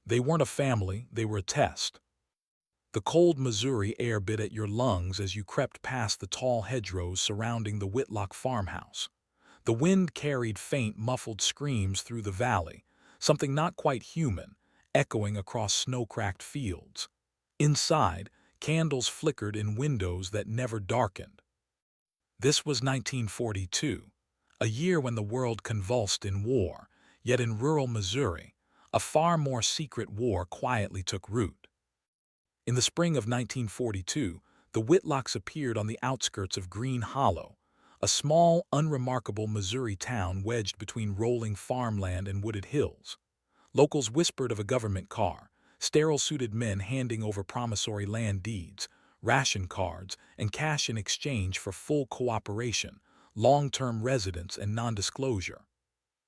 They weren't a family, they were a test. The cold Missouri air bit at your lungs as you crept past the tall hedgerows surrounding the Whitlock farmhouse. The wind carried faint, muffled screams through the valley, something not quite human, echoing across snow-cracked fields. Inside, candles flickered in windows that never darkened. This was 1942, a year when the world convulsed in war, yet in rural Missouri, a far more secret war quietly took root. In the spring of 1942, the Whitlocks appeared on the outskirts of Green Hollow, a small, unremarkable Missouri town wedged between rolling farmland and wooded hills. Locals whispered of a government car, sterile-suited men handing over promissory land deeds, ration cards, and cash in exchange for full cooperation, long-term residence and non-disclosure.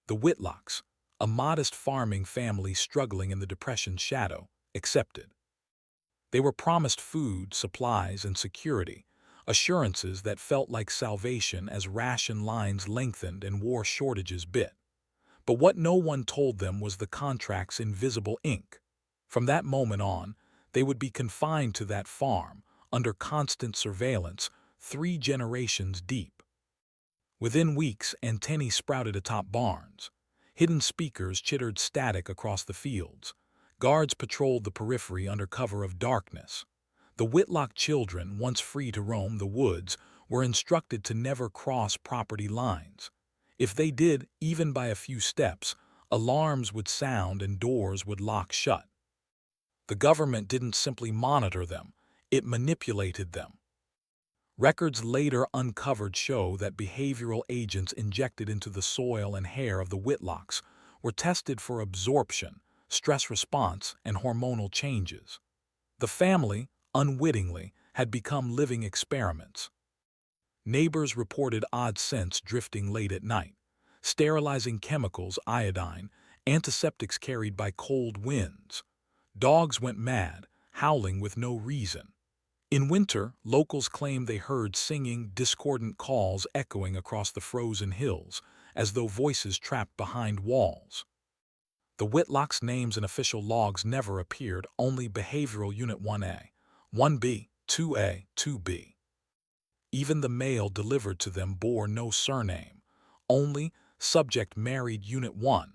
The Whitlocks, a modest farming family struggling in the Depression's shadow, accepted. They were promised food, supplies, and security, assurances that felt like salvation as ration lines lengthened and war shortages bit. But what no one told them was the contract's invisible ink. From that moment on, they would be confined to that farm, under constant surveillance, 3 generations deep. Within weeks, antennae sprouted atop barns. Hidden speakers chittered static across the fields. Guards patrolled the periphery under cover of darkness. The Whitlock children, once free to roam the woods, were instructed to never cross property lines. If they did, even by a few steps, alarms would sound and doors would lock shut. The government didn't simply monitor them, it manipulated them. Records later uncovered show that behavioral agents injected into the soil and hair of the Whitlocks were tested for absorption, stress response, and hormonal changes. The family, unwittingly, had become living experiments. Neighbors reported odd scents drifting late at night, sterilizing chemicals, iodine, antiseptics carried by cold winds. Dogs went mad, howling with no reason. In winter, locals claimed they heard singing, discordant calls echoing across the frozen hills, as though voices trapped behind walls. The Whitlocks' names in official logs never appeared, only Behavioral Unit 1A, 1B, 2A, 2B. Even the mail delivered to them bore no surname, only Subject Married Unit 1,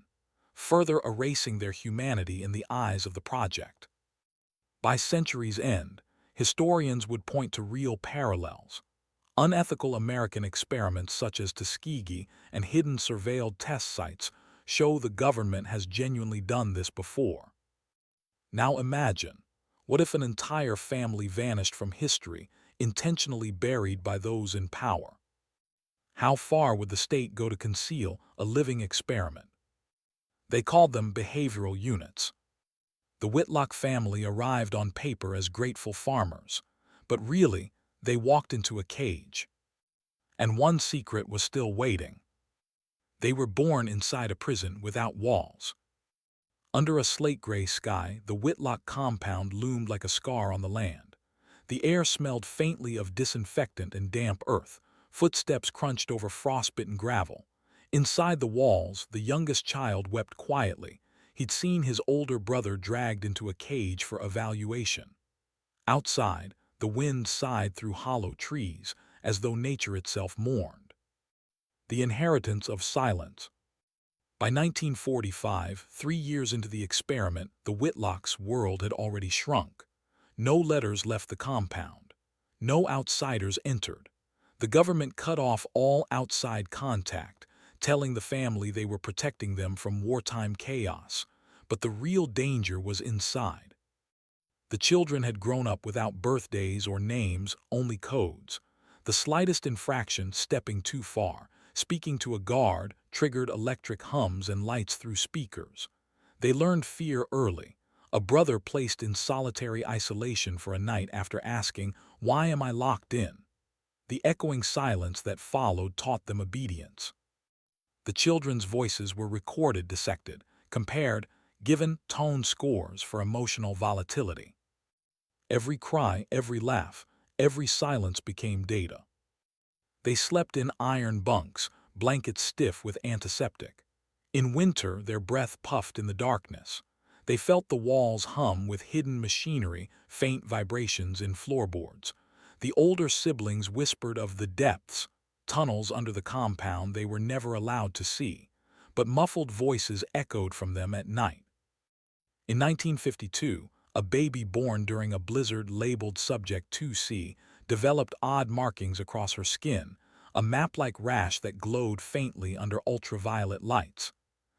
further erasing their humanity in the eyes of the project. By century's end, historians would point to real parallels. Unethical American experiments such as Tuskegee and hidden surveilled test sites show the government has genuinely done this before. Now imagine, what if an entire family vanished from history, intentionally buried by those in power? How far would the state go to conceal a living experiment? They called them behavioral units. The Whitlock family arrived on paper as grateful farmers, but really, they walked into a cage. And one secret was still waiting. They were born inside a prison without walls. Under a slate-gray sky, the Whitlock compound loomed like a scar on the land. The air smelled faintly of disinfectant and damp earth. Footsteps crunched over frostbitten gravel. Inside the walls, the youngest child wept quietly. He'd seen his older brother dragged into a cage for evaluation. Outside, the wind sighed through hollow trees, as though nature itself mourned. The inheritance of silence. By 1945, 3 years into the experiment, the Whitlocks' world had already shrunk. No letters left the compound. No outsiders entered. The government cut off all outside contact, telling the family they were protecting them from wartime chaos. But the real danger was inside. The children had grown up without birthdays or names, only codes. The slightest infraction, stepping too far, speaking to a guard, triggered electric hums and lights through speakers. They learned fear early. A brother placed in solitary isolation for a night after asking, "Why am I locked in?" The echoing silence that followed taught them obedience. The children's voices were recorded, dissected, compared, given tone scores for emotional volatility. Every cry, every laugh, every silence became data. They slept in iron bunks, blankets stiff with antiseptic. In winter, their breath puffed in the darkness. They felt the walls hum with hidden machinery, faint vibrations in floorboards. The older siblings whispered of the depths, tunnels under the compound they were never allowed to see, but muffled voices echoed from them at night. In 1952, a baby born during a blizzard labeled Subject 2C developed odd markings across her skin, a map-like rash that glowed faintly under ultraviolet lights.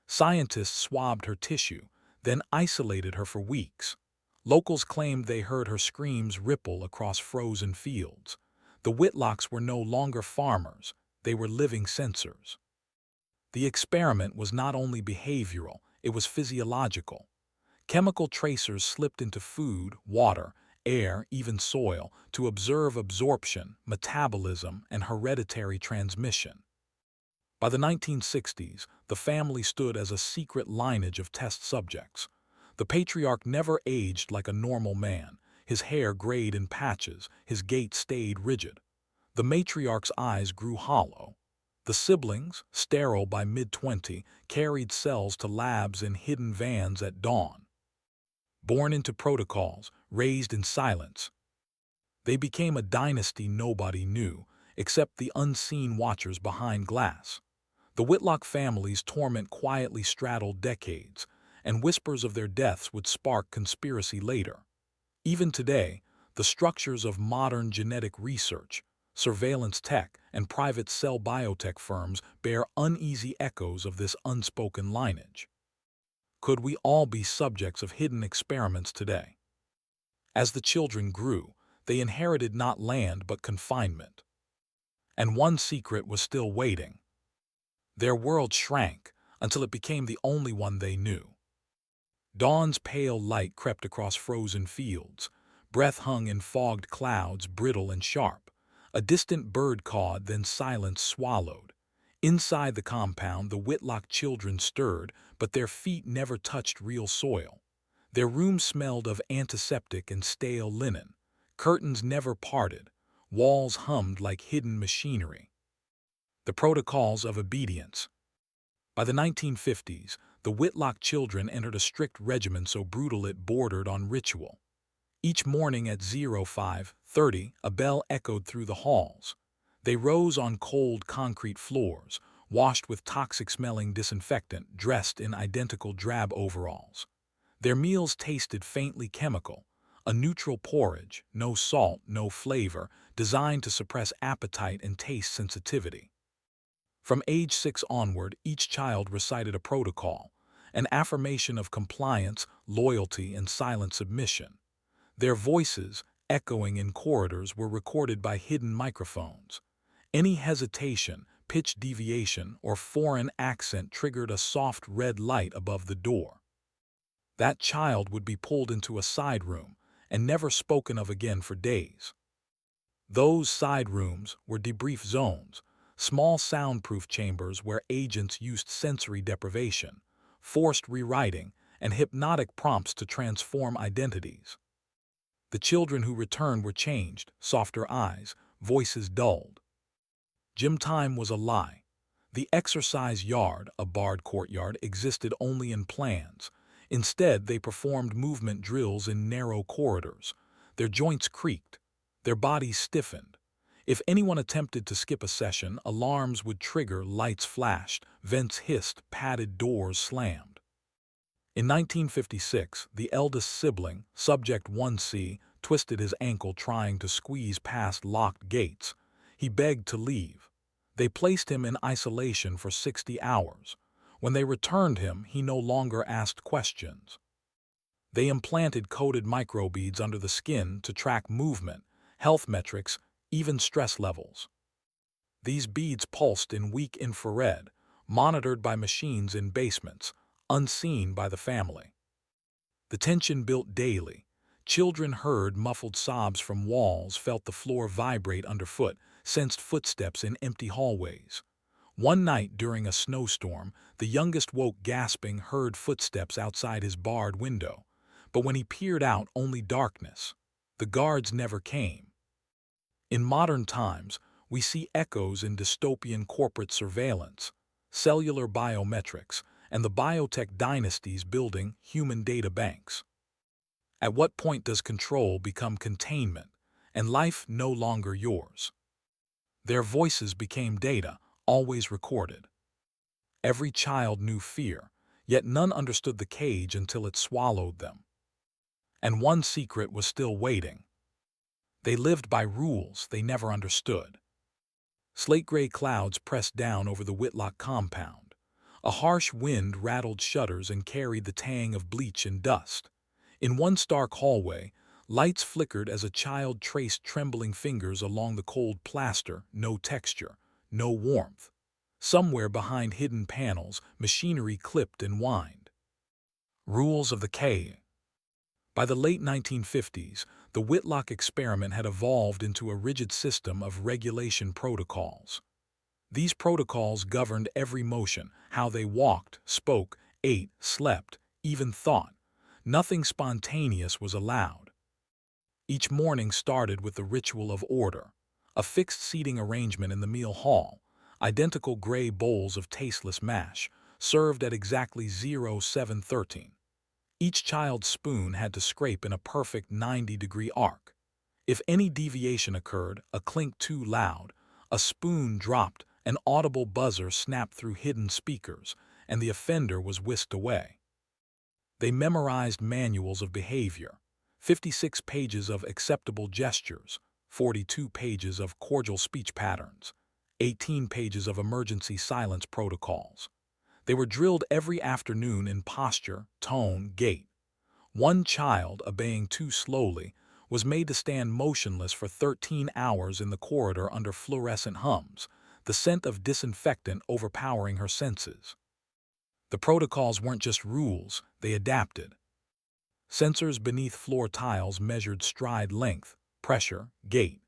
Scientists swabbed her tissue, then isolated her for weeks. Locals claimed they heard her screams ripple across frozen fields. The Whitlocks were no longer farmers, they were living sensors. The experiment was not only behavioral, it was physiological. Chemical tracers slipped into food, water, air, even soil, to observe absorption, metabolism, and hereditary transmission. By the 1960s, the family stood as a secret lineage of test subjects. The patriarch never aged like a normal man. His hair grayed in patches, his gait stayed rigid. The matriarch's eyes grew hollow. The siblings, sterile by mid-20, carried cells to labs in hidden vans at dawn. Born into protocols, raised in silence, they became a dynasty nobody knew, except the unseen watchers behind glass. The Whitlock family's torment quietly straddled decades, and whispers of their deaths would spark conspiracy later. Even today, the structures of modern genetic research, surveillance tech, and private cell biotech firms bear uneasy echoes of this unspoken lineage. Could we all be subjects of hidden experiments today? As the children grew, they inherited not land but confinement. And one secret was still waiting. Their world shrank until it became the only one they knew. Dawn's pale light crept across frozen fields. Breath hung in fogged clouds, brittle and sharp. A distant bird cawed, then silence swallowed. Inside the compound, the Whitlock children stirred, but their feet never touched real soil. Their room smelled of antiseptic and stale linen. Curtains never parted. Walls hummed like hidden machinery. The protocols of obedience. By the 1950s, the Whitlock children entered a strict regimen so brutal it bordered on ritual. Each morning at 05:30, a bell echoed through the halls. They rose on cold concrete floors, washed with toxic-smelling disinfectant, dressed in identical drab overalls. Their meals tasted faintly chemical, a neutral porridge, no salt, no flavor, designed to suppress appetite and taste sensitivity. From age 6 onward, each child recited a protocol, an affirmation of compliance, loyalty, and silent submission. Their voices, echoing in corridors, were recorded by hidden microphones. Any hesitation, pitch deviation, or foreign accent triggered a soft red light above the door. That child would be pulled into a side room and never spoken of again for days. Those side rooms were debrief zones, small soundproof chambers where agents used sensory deprivation, forced rewriting, and hypnotic prompts to transform identities. The children who returned were changed, softer eyes, voices dulled. Gym time was a lie. The exercise yard, a barred courtyard, existed only in plans. Instead, they performed movement drills in narrow corridors. Their joints creaked. Their bodies stiffened. If anyone attempted to skip a session, alarms would trigger, lights flashed, vents hissed, padded doors slammed. In 1956, the eldest sibling, Subject 1C, twisted his ankle trying to squeeze past locked gates. He begged to leave. They placed him in isolation for 60 hours. When they returned him, he no longer asked questions. They implanted coated microbeads under the skin to track movement, health metrics, even stress levels. These beads pulsed in weak infrared, monitored by machines in basements, unseen by the family. The tension built daily. Children heard muffled sobs from walls, felt the floor vibrate underfoot, sensed footsteps in empty hallways. One night during a snowstorm, the youngest woke gasping, heard footsteps outside his barred window. But when he peered out, only darkness. The guards never came. In modern times, we see echoes in dystopian corporate surveillance, cellular biometrics, and the biotech dynasties building human data banks. At what point does control become containment, and life no longer yours? Their voices became data, always recorded. Every child knew fear, yet none understood the cage until it swallowed them. And one secret was still waiting. They lived by rules they never understood. Slate-gray clouds pressed down over the Whitlock compound. A harsh wind rattled shutters and carried the tang of bleach and dust. In one stark hallway, lights flickered as a child traced trembling fingers along the cold plaster, no texture, no warmth. Somewhere behind hidden panels, machinery clipped and whined. Rules of the cage. By the late 1950s, the Whitlock experiment had evolved into a rigid system of regulation protocols. These protocols governed every motion, how they walked, spoke, ate, slept, even thought. Nothing spontaneous was allowed. Each morning started with the ritual of order, a fixed seating arrangement in the meal hall, identical gray bowls of tasteless mash, served at exactly 0713. Each child's spoon had to scrape in a perfect 90-degree arc. If any deviation occurred, a clink too loud, a spoon dropped, an audible buzzer snapped through hidden speakers, and the offender was whisked away. They memorized manuals of behavior, 56 pages of acceptable gestures, 42 pages of cordial speech patterns, 18 pages of emergency silence protocols. They were drilled every afternoon in posture, tone, gait. One child, obeying too slowly, was made to stand motionless for 13 hours in the corridor under fluorescent hums, the scent of disinfectant overpowering her senses. The protocols weren't just rules, they adapted. Sensors beneath floor tiles measured stride length, pressure, gait.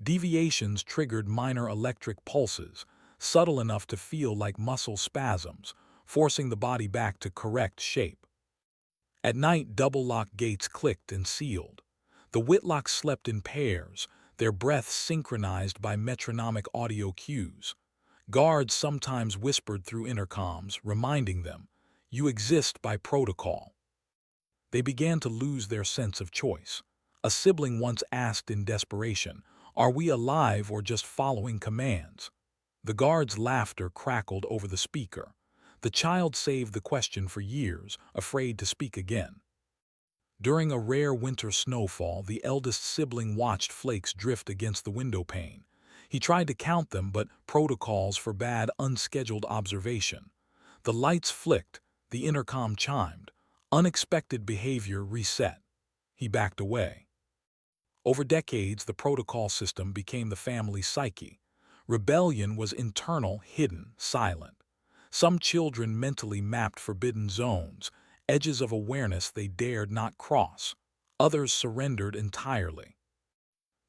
Deviations triggered minor electric pulses, subtle enough to feel like muscle spasms, forcing the body back to correct shape. At night, double-lock gates clicked and sealed. The Whitlocks slept in pairs, their breaths synchronized by metronomic audio cues. Guards sometimes whispered through intercoms, reminding them, "You exist by protocol." They began to lose their sense of choice. A sibling once asked in desperation, "Are we alive or just following commands?" The guard's laughter crackled over the speaker. The child saved the question for years, afraid to speak again. During a rare winter snowfall, the eldest sibling watched flakes drift against the window pane. He tried to count them, but protocols forbade unscheduled observation. The lights flicked, the intercom chimed. Unexpected behavior reset. He backed away. Over decades, the protocol system became the family psyche. Rebellion was internal, hidden, silent. Some children mentally mapped forbidden zones, edges of awareness they dared not cross. Others surrendered entirely.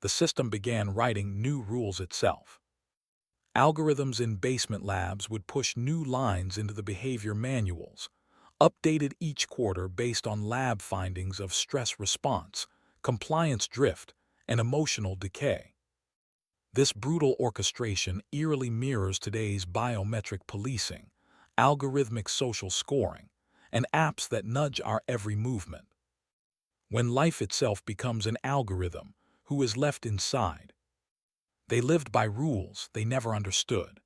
The system began writing new rules itself. Algorithms in basement labs would push new lines into the behavior manuals, updated each quarter based on lab findings of stress response, compliance drift, and emotional decay. This brutal orchestration eerily mirrors today's biometric policing, algorithmic social scoring, and apps that nudge our every movement. When life itself becomes an algorithm, who is left inside? They lived by rules they never understood.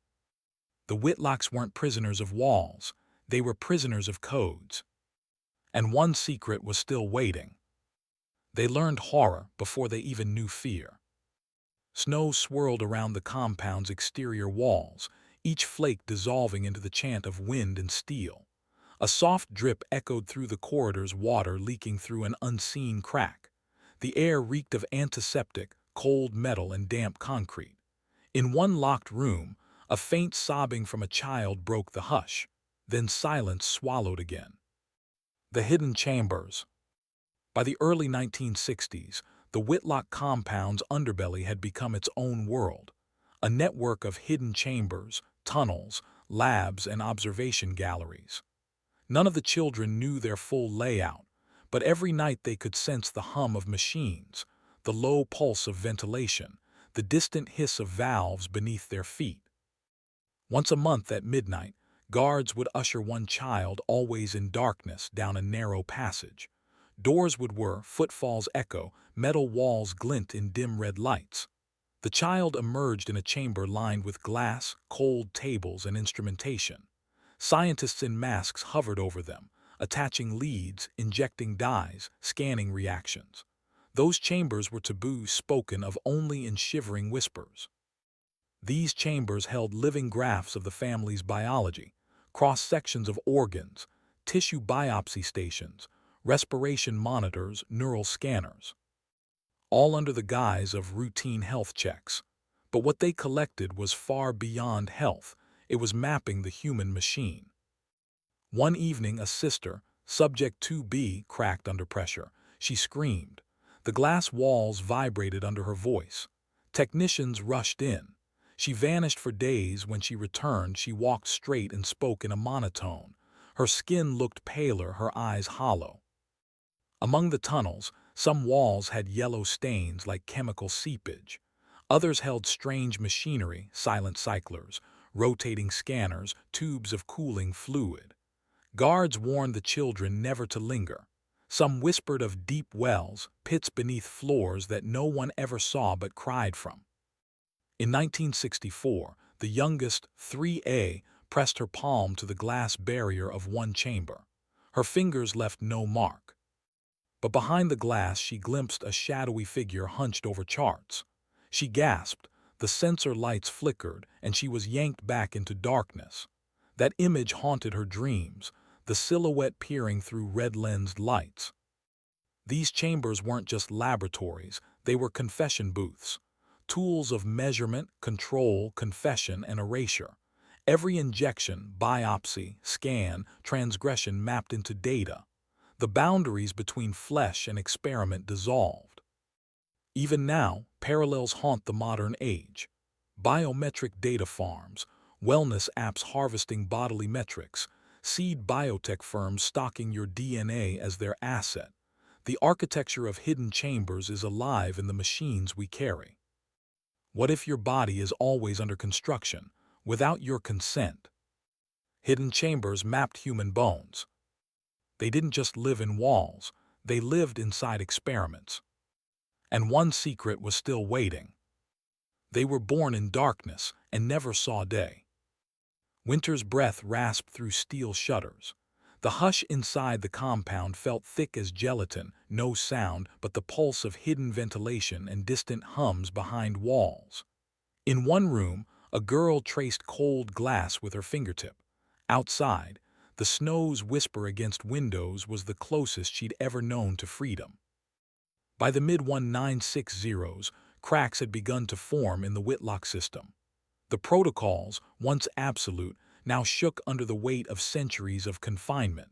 The Whitlocks weren't prisoners of walls, they were prisoners of codes. And one secret was still waiting. They learned horror before they even knew fear. Snow swirled around the compound's exterior walls, each flake dissolving into the chant of wind and steel. A soft drip echoed through the corridor's water leaking through an unseen crack. The air reeked of antiseptic, cold metal and damp concrete. In one locked room, a faint sobbing from a child broke the hush. Then silence swallowed again. The hidden chambers. By the early 1960s, the Whitlock compound's underbelly had become its own world, a network of hidden chambers, tunnels, labs, and observation galleries. None of the children knew their full layout, but every night they could sense the hum of machines, the low pulse of ventilation, the distant hiss of valves beneath their feet. Once a month at midnight, Guards would usher one child, always in darkness, down a narrow passage. Doors would whir, footfalls echo, metal walls glint in dim red lights. The child emerged in a chamber lined with glass, cold tables, and instrumentation. Scientists in masks hovered over them, attaching leads, injecting dyes, scanning reactions. Those chambers were taboos spoken of only in shivering whispers. These chambers held living graphs of the family's biology, cross-sections of organs, tissue biopsy stations, respiration monitors, neural scanners, all under the guise of routine health checks. But what they collected was far beyond health. It was mapping the human machine. One evening, a sister, subject 2B, cracked under pressure. She screamed. The glass walls vibrated under her voice. Technicians rushed in. She vanished for days. When she returned, she walked straight and spoke in a monotone. Her skin looked paler, her eyes hollow. Among the tunnels, some walls had yellow stains like chemical seepage. Others held strange machinery, silent cyclers, rotating scanners, tubes of cooling fluid. Guards warned the children never to linger. Some whispered of deep wells, pits beneath floors that no one ever saw but cried from. In 1964, the youngest, 3A, pressed her palm to the glass barrier of one chamber. Her fingers left no mark. But behind the glass she glimpsed a shadowy figure hunched over charts. She gasped, the sensor lights flickered, and she was yanked back into darkness. That image haunted her dreams, the silhouette peering through red-lensed lights. These chambers weren't just laboratories, they were confession booths. Tools of measurement, control, confession, and erasure. Every injection, biopsy, scan, transgression mapped into data. The boundaries between flesh and experiment dissolved. Even now, parallels haunt the modern age. Biometric data farms, wellness apps harvesting bodily metrics, seed biotech firms stocking your DNA as their asset. The architecture of hidden chambers is alive in the machines we carry. What if your body is always under construction, without your consent? Hidden chambers mapped human bones. They didn't just live in walls, they lived inside experiments. And one secret was still waiting. They were born in darkness and never saw day. Winter's breath rasped through steel shutters. The hush inside the compound felt thick as gelatin, no sound but the pulse of hidden ventilation and distant hums behind walls. In one room, a girl traced cold glass with her fingertip. Outside, the snow's whisper against windows was the closest she'd ever known to freedom. By the mid-1960s, cracks had begun to form in the Whitlock system. The protocols, once absolute, now shook under the weight of centuries of confinement.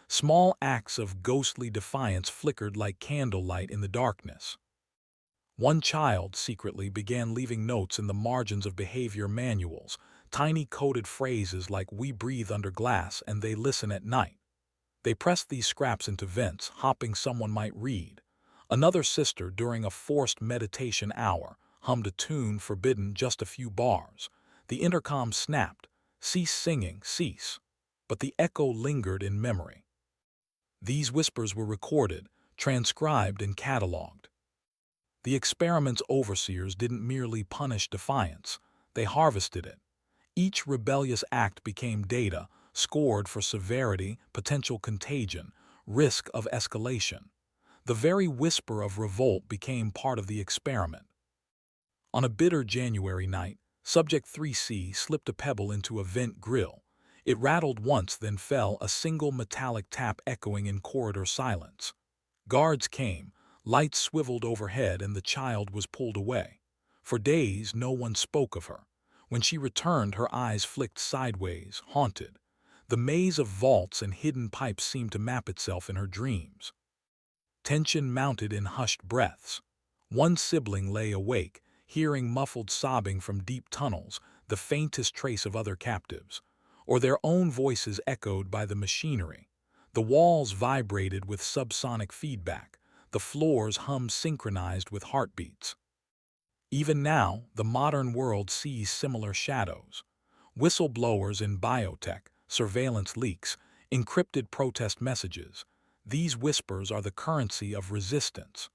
Small acts of ghostly defiance flickered like candlelight in the darkness. One child secretly began leaving notes in the margins of behavior manuals, tiny coded phrases like "we breathe under glass and they listen at night." They pressed these scraps into vents, hoping someone might read. Another sister, during a forced meditation hour, hummed a tune forbidden just a few bars. The intercom snapped, "Cease singing, cease." But the echo lingered in memory. These whispers were recorded, transcribed, and cataloged. The experiment's overseers didn't merely punish defiance, they harvested it. Each rebellious act became data, scored for severity, potential contagion, risk of escalation. The very whisper of revolt became part of the experiment. On a bitter January night, Subject 3C slipped a pebble into a vent grill. It rattled once, then fell, a single metallic tap echoing in corridor silence. Guards came, lights swiveled overhead, and the child was pulled away. For days, no one spoke of her. When she returned, her eyes flicked sideways, haunted. The maze of vaults and hidden pipes seemed to map itself in her dreams. Tension mounted in hushed breaths. One sibling lay awake, hearing muffled sobbing from deep tunnels, the faintest trace of other captives, or their own voices echoed by the machinery. The walls vibrated with subsonic feedback, the floors hummed synchronized with heartbeats. Even now, the modern world sees similar shadows. Whistleblowers in biotech, surveillance leaks, encrypted protest messages. These whispers are the currency of resistance.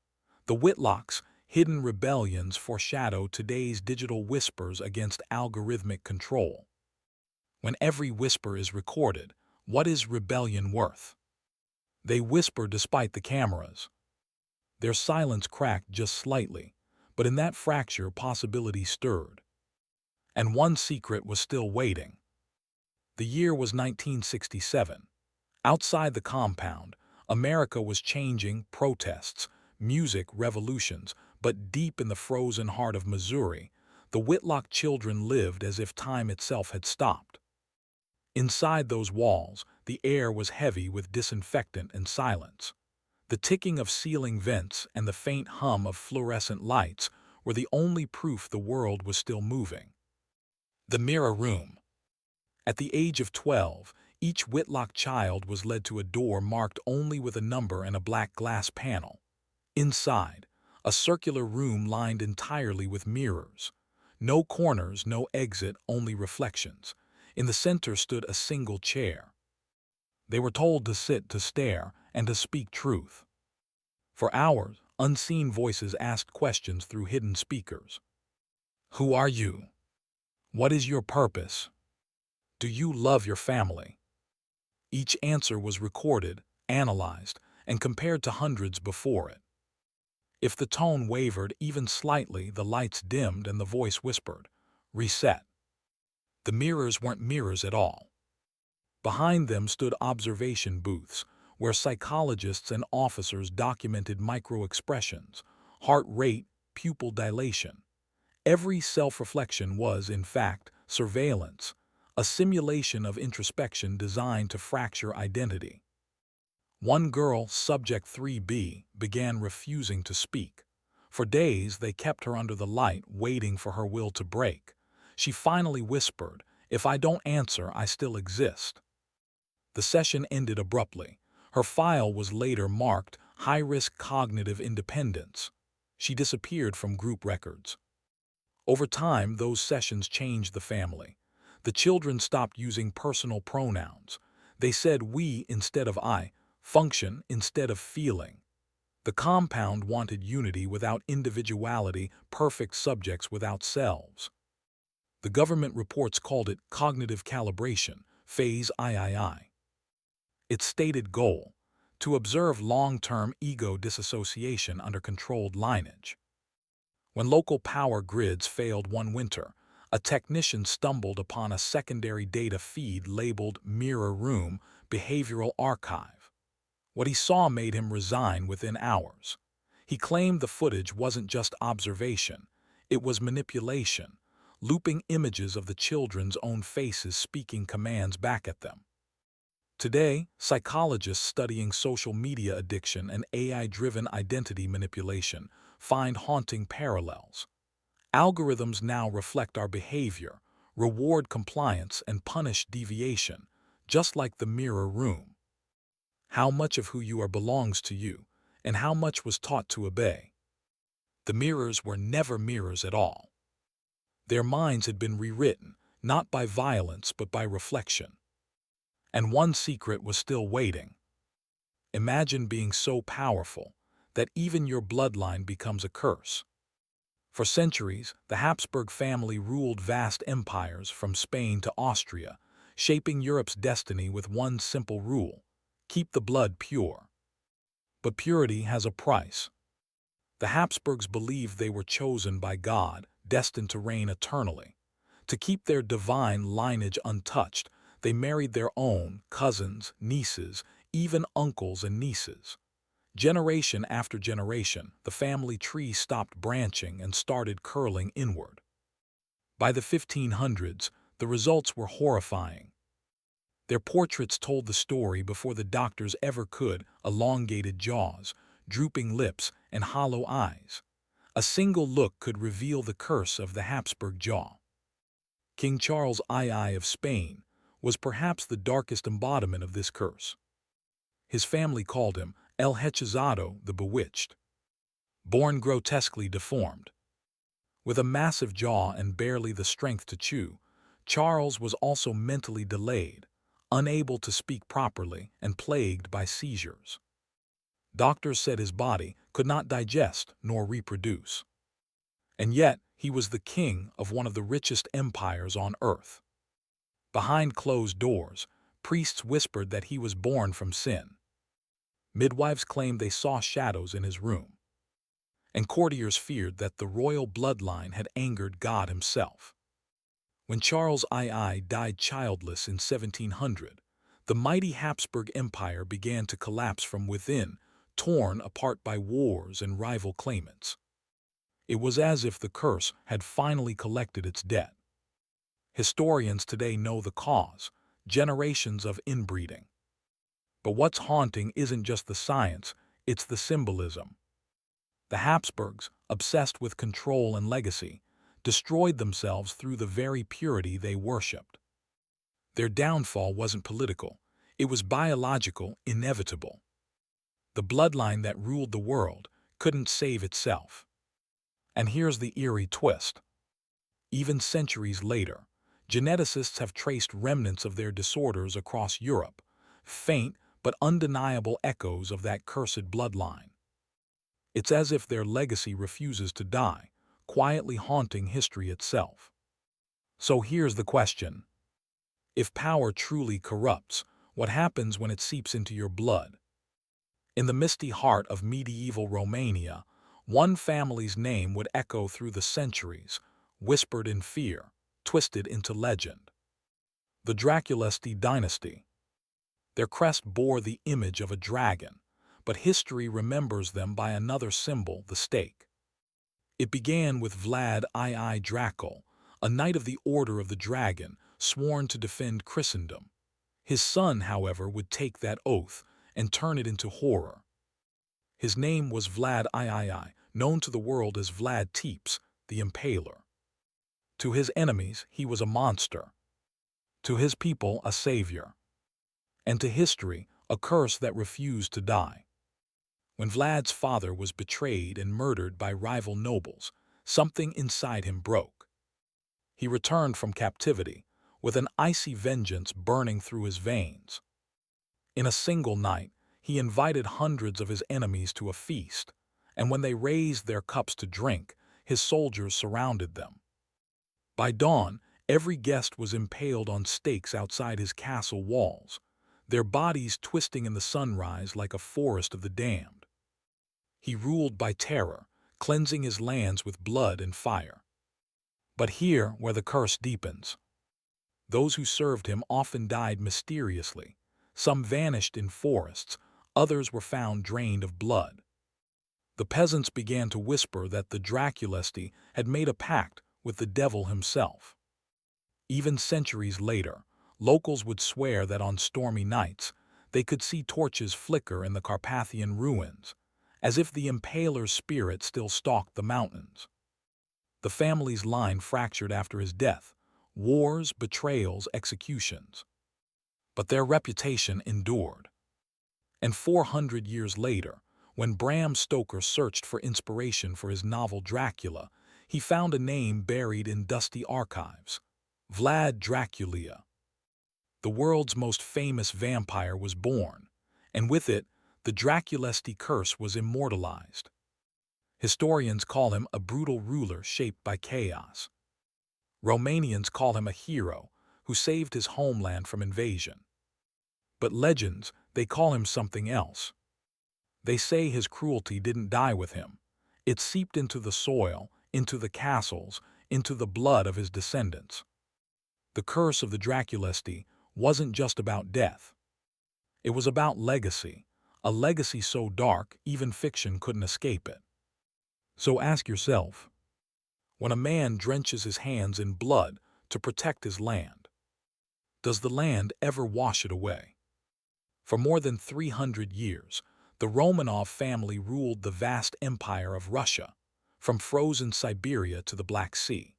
The Whitlocks, hidden rebellions, foreshadow today's digital whispers against algorithmic control. When every whisper is recorded, what is rebellion worth? They whisper despite the cameras. Their silence cracked just slightly, but in that fracture possibility stirred. And one secret was still waiting. The year was 1967. Outside the compound, America was changing, protests, music, revolutions, but deep in the frozen heart of Missouri, the Whitlock children lived as if time itself had stopped. Inside those walls, the air was heavy with disinfectant and silence. The ticking of ceiling vents and the faint hum of fluorescent lights were the only proof the world was still moving. The mirror room. At the age of 12, each Whitlock child was led to a door marked only with a number and a black glass panel. Inside, a circular room lined entirely with mirrors. No corners, no exit, only reflections. In the center stood a single chair. They were told to sit, to stare, and to speak truth. For hours, unseen voices asked questions through hidden speakers. Who are you? What is your purpose? Do you love your family? Each answer was recorded, analyzed, and compared to hundreds before it. If the tone wavered even slightly, the lights dimmed and the voice whispered, "Reset." The mirrors weren't mirrors at all. Behind them stood observation booths, where psychologists and officers documented micro-expressions, heart rate, pupil dilation. Every self-reflection was, in fact, surveillance, a simulation of introspection designed to fracture identity. One girl, Subject 3B, began refusing to speak. For days they kept her under the light, waiting for her will to break. She finally whispered, "If I don't answer, I still exist." The session ended abruptly. Her file was later marked high-risk cognitive independence. She disappeared from group records. Over time, those sessions changed the family. The children stopped using personal pronouns. They said we instead of I, function instead of feeling. The compound wanted unity without individuality, perfect subjects without selves. The government reports called it cognitive calibration, phase III. Its stated goal: to observe long-term ego disassociation under controlled lineage. When local power grids failed one winter, a technician stumbled upon a secondary data feed labeled Mirror Room Behavioral Archive. What he saw made him resign within hours. He claimed the footage wasn't just observation, it was manipulation, looping images of the children's own faces speaking commands back at them. Today, psychologists studying social media addiction and AI-driven identity manipulation find haunting parallels. Algorithms now reflect our behavior, reward compliance, and punish deviation, just like the mirror room. How much of who you are belongs to you, and how much was taught to obey? The mirrors were never mirrors at all. Their minds had been rewritten, not by violence but by reflection. And one secret was still waiting. Imagine being so powerful that even your bloodline becomes a curse. For centuries, the Habsburg family ruled vast empires from Spain to Austria, shaping Europe's destiny with one simple rule: keep the blood pure. But purity has a price. The Habsburgs believed they were chosen by God, destined to reign eternally. To keep their divine lineage untouched, they married their own cousins, nieces, even uncles and nieces. Generation after generation, the family tree stopped branching and started curling inward. By the 1500s, the results were horrifying. Their portraits told the story before the doctors ever could: elongated jaws, drooping lips, and hollow eyes. A single look could reveal the curse of the Habsburg jaw. King Charles II of Spain was perhaps the darkest embodiment of this curse. His family called him El Hechizado, the Bewitched. Born grotesquely deformed, with a massive jaw and barely the strength to chew, Charles was also mentally delayed, unable to speak properly and plagued by seizures. Doctors said his body could not digest nor reproduce. And yet, he was the king of one of the richest empires on earth. Behind closed doors, priests whispered that he was born from sin. Midwives claimed they saw shadows in his room. And courtiers feared that the royal bloodline had angered God himself. When Charles II died childless in 1700, the mighty Habsburg Empire began to collapse from within, torn apart by wars and rival claimants. It was as if the curse had finally collected its debt. Historians today know the cause: generations of inbreeding. But what's haunting isn't just the science, it's the symbolism. The Habsburgs, obsessed with control and legacy, destroyed themselves through the very purity they worshipped. Their downfall wasn't political, it was biological, inevitable. The bloodline that ruled the world couldn't save itself. And here's the eerie twist. Even centuries later, geneticists have traced remnants of their disorders across Europe, faint but undeniable echoes of that cursed bloodline. It's as if their legacy refuses to die, quietly haunting history itself. So here's the question. If power truly corrupts, what happens when it seeps into your blood? In the misty heart of medieval Romania, one family's name would echo through the centuries, whispered in fear, twisted into legend. The Draculesti dynasty. Their crest bore the image of a dragon, but history remembers them by another symbol, the stake. It began with Vlad II Dracul, a knight of the Order of the Dragon, sworn to defend Christendom. His son, however, would take that oath and turn it into horror. His name was Vlad III, known to the world as Vlad Tepes, the Impaler. To his enemies, he was a monster. To his people, a savior. And to history, a curse that refused to die. When Vlad's father was betrayed and murdered by rival nobles, something inside him broke. He returned from captivity, with an icy vengeance burning through his veins. In a single night, he invited hundreds of his enemies to a feast, and when they raised their cups to drink, his soldiers surrounded them. By dawn, every guest was impaled on stakes outside his castle walls, their bodies twisting in the sunrise like a forest of the damned. He ruled by terror, cleansing his lands with blood and fire. But here where the curse deepens. Those who served him often died mysteriously. Some vanished in forests, others were found drained of blood. The peasants began to whisper that the Draculesti had made a pact with the devil himself. Even centuries later, locals would swear that on stormy nights, they could see torches flicker in the Carpathian ruins, as if the Impaler's spirit still stalked the mountains. The family's line fractured after his death, wars, betrayals, executions. But their reputation endured. And 400 years later, when Bram Stoker searched for inspiration for his novel Dracula, he found a name buried in dusty archives: Vlad Dracula. The world's most famous vampire was born, and with it, the Draculesti curse was immortalized. Historians call him a brutal ruler shaped by chaos. Romanians call him a hero who saved his homeland from invasion. But legends, they call him something else. They say his cruelty didn't die with him. It seeped into the soil, into the castles, into the blood of his descendants. The curse of the Draculesti wasn't just about death. It was about legacy, a legacy so dark even fiction couldn't escape it. So ask yourself, when a man drenches his hands in blood to protect his land, does the land ever wash it away? For more than 300 years, the Romanov family ruled the vast empire of Russia, from frozen Siberia to the Black Sea.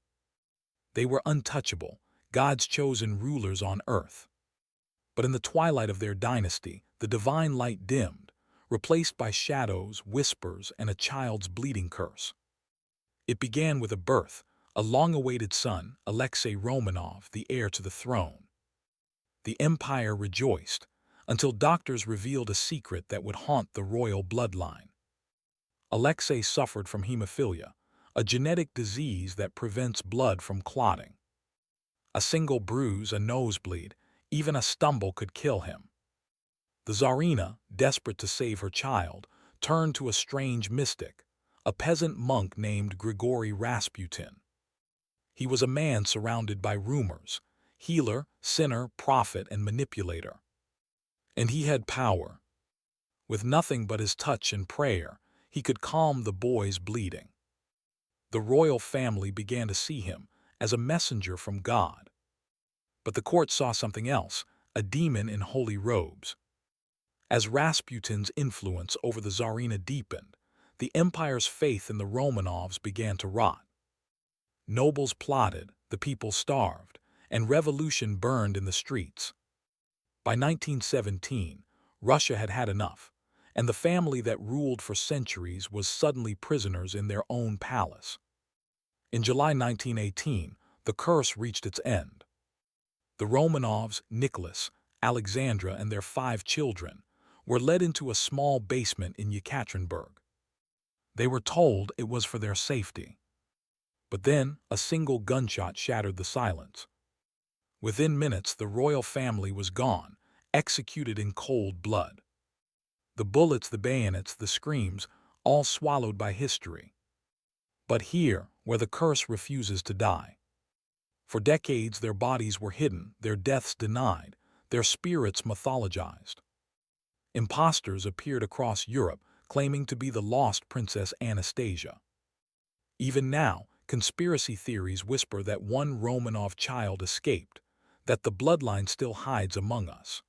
They were untouchable, God's chosen rulers on earth. But in the twilight of their dynasty, the divine light dimmed, replaced by shadows, whispers, and a child's bleeding curse. It began with a birth, a long-awaited son, Alexei Romanov, the heir to the throne. The empire rejoiced, until doctors revealed a secret that would haunt the royal bloodline. Alexei suffered from hemophilia, a genetic disease that prevents blood from clotting. A single bruise, a nosebleed, even a stumble could kill him. The Tsarina, desperate to save her child, turned to a strange mystic, a peasant monk named Grigory Rasputin. He was a man surrounded by rumors, healer, sinner, prophet, and manipulator. And he had power. With nothing but his touch and prayer, he could calm the boy's bleeding. The royal family began to see him as a messenger from God. But the court saw something else, a demon in holy robes. As Rasputin's influence over the Tsarina deepened, the empire's faith in the Romanovs began to rot. Nobles plotted, the people starved, and revolution burned in the streets. By 1917, Russia had had enough, and the family that ruled for centuries was suddenly prisoners in their own palace. In July 1918, the curse reached its end. The Romanovs, Nicholas, Alexandra, and their 5 children were led into a small basement in Yekaterinburg. They were told it was for their safety. But then, a single gunshot shattered the silence. Within minutes, the royal family was gone, executed in cold blood. The bullets, the bayonets, the screams, all swallowed by history. But here, where the curse refuses to die. For decades, their bodies were hidden, their deaths denied, their spirits mythologized. Impostors appeared across Europe, claiming to be the lost Princess Anastasia. Even now, conspiracy theories whisper that one Romanov child escaped, that the bloodline still hides among us.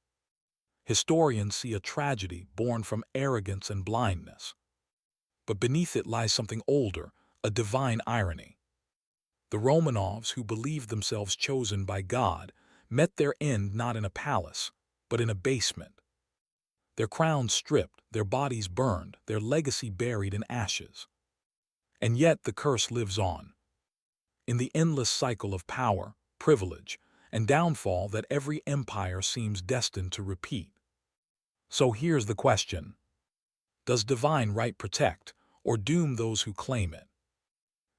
Historians see a tragedy born from arrogance and blindness. But beneath it lies something older, a divine irony. The Romanovs, who believed themselves chosen by God, met their end not in a palace, but in a basement. Their crowns stripped, their bodies burned, their legacy buried in ashes. And yet the curse lives on. In the endless cycle of power, privilege, and downfall that every empire seems destined to repeat. So here's the question. Does divine right protect, or doom those who claim it?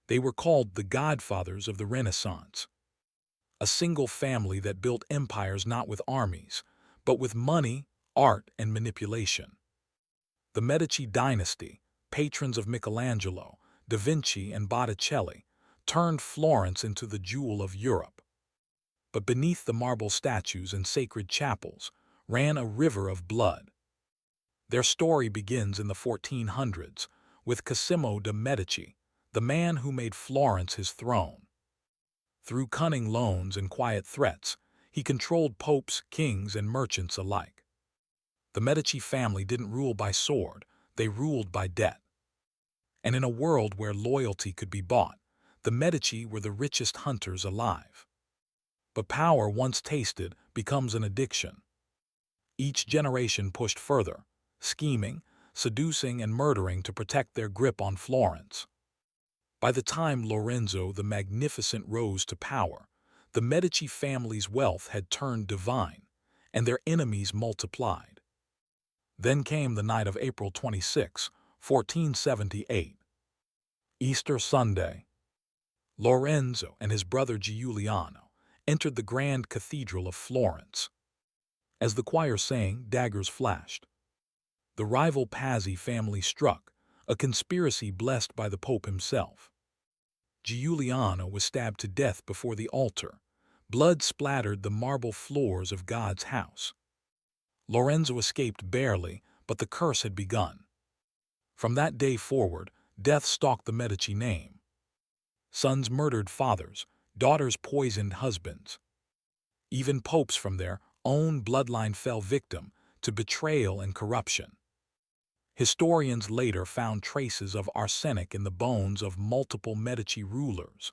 They were called the godfathers of the Renaissance. A single family that built empires not with armies, but with money, art, and manipulation. The Medici dynasty, patrons of Michelangelo, Da Vinci, and Botticelli, turned Florence into the jewel of Europe. But beneath the marble statues and sacred chapels ran a river of blood. Their story begins in the 1400s with Cosimo de' Medici, the man who made Florence his throne. Through cunning loans and quiet threats, he controlled popes, kings, and merchants alike. The Medici family didn't rule by sword, they ruled by debt. And in a world where loyalty could be bought, the Medici were the richest hunters alive. But power, once tasted, becomes an addiction. Each generation pushed further, scheming, seducing, and murdering to protect their grip on Florence. By the time Lorenzo the Magnificent rose to power, the Medici family's wealth had turned divine, and their enemies multiplied. Then came the night of April 26, 1478. Easter Sunday. Lorenzo and his brother Giuliano entered the grand cathedral of Florence. As the choir sang, daggers flashed. The rival Pazzi family struck, a conspiracy blessed by the Pope himself. Giuliano was stabbed to death before the altar. Blood splattered the marble floors of God's house. Lorenzo escaped barely, but the curse had begun. From that day forward, death stalked the Medici name. Sons murdered fathers, daughters poisoned husbands. Even popes from their own bloodline fell victim to betrayal and corruption. Historians later found traces of arsenic in the bones of multiple Medici rulers,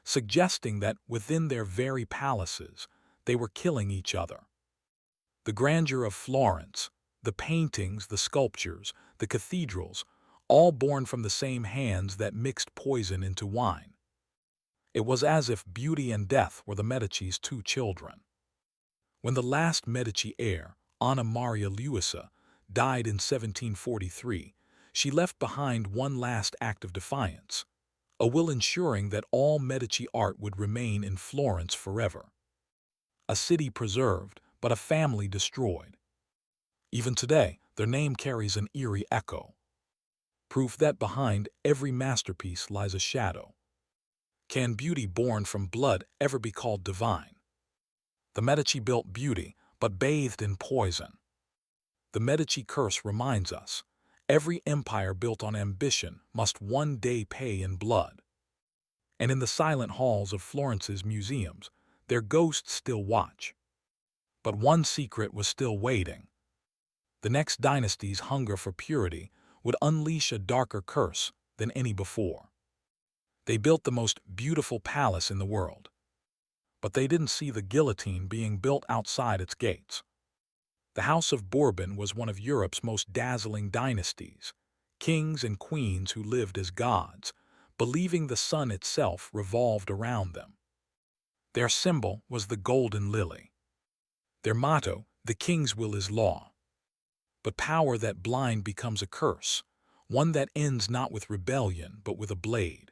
suggesting that within their very palaces, they were killing each other. The grandeur of Florence, the paintings, the sculptures, the cathedrals, all born from the same hands that mixed poison into wine. It was as if beauty and death were the Medici's 2 children. When the last Medici heir, Anna Maria Luisa, died in 1743, she left behind one last act of defiance, a will ensuring that all Medici art would remain in Florence forever. A city preserved, but a family destroyed. Even today, their name carries an eerie echo, proof that behind every masterpiece lies a shadow. Can beauty born from blood ever be called divine? The Medici built beauty, but bathed in poison. The Medici curse reminds us, every empire built on ambition must one day pay in blood. And in the silent halls of Florence's museums, their ghosts still watch. But one secret was still waiting. The next dynasty's hunger for purity would unleash a darker curse than any before. They built the most beautiful palace in the world, but they didn't see the guillotine being built outside its gates. The House of Bourbon was one of Europe's most dazzling dynasties, kings and queens who lived as gods, believing the sun itself revolved around them. Their symbol was the golden lily. Their motto, "The king's will is law." But power that blind becomes a curse, one that ends not with rebellion but with a blade.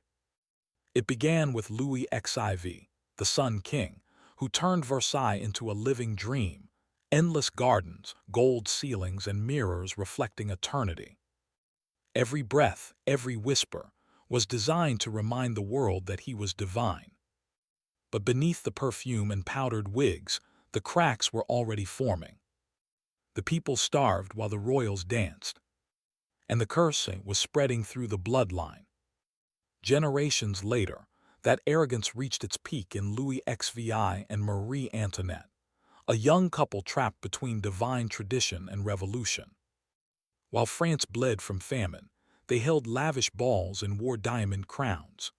It began with Louis XIV, the Sun King, who turned Versailles into a living dream, endless gardens, gold ceilings, and mirrors reflecting eternity. Every breath, every whisper, was designed to remind the world that he was divine. But beneath the perfume and powdered wigs, the cracks were already forming. The people starved while the royals danced, and the curse was spreading through the bloodline. Generations later, that arrogance reached its peak in Louis XVI and Marie Antoinette, a young couple trapped between divine tradition and revolution. While France bled from famine, they held lavish balls and wore diamond crowns.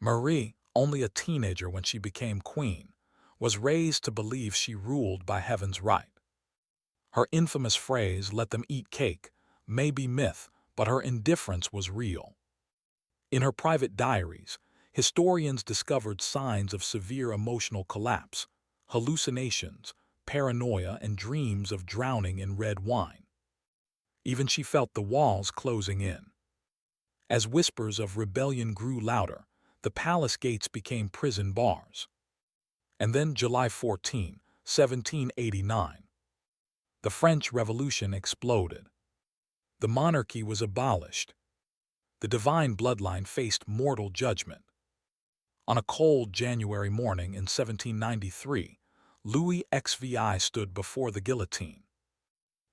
Marie, only a teenager when she became queen, was raised to believe she ruled by heaven's right. Her infamous phrase, "Let them eat cake," may be myth, but her indifference was real. In her private diaries, historians discovered signs of severe emotional collapse, hallucinations, paranoia, and dreams of drowning in red wine. Even she felt the walls closing in. As whispers of rebellion grew louder, the palace gates became prison bars. And then July 14, 1789. The French Revolution exploded. The monarchy was abolished. The divine bloodline faced mortal judgment. On a cold January morning in 1793, Louis XVI stood before the guillotine.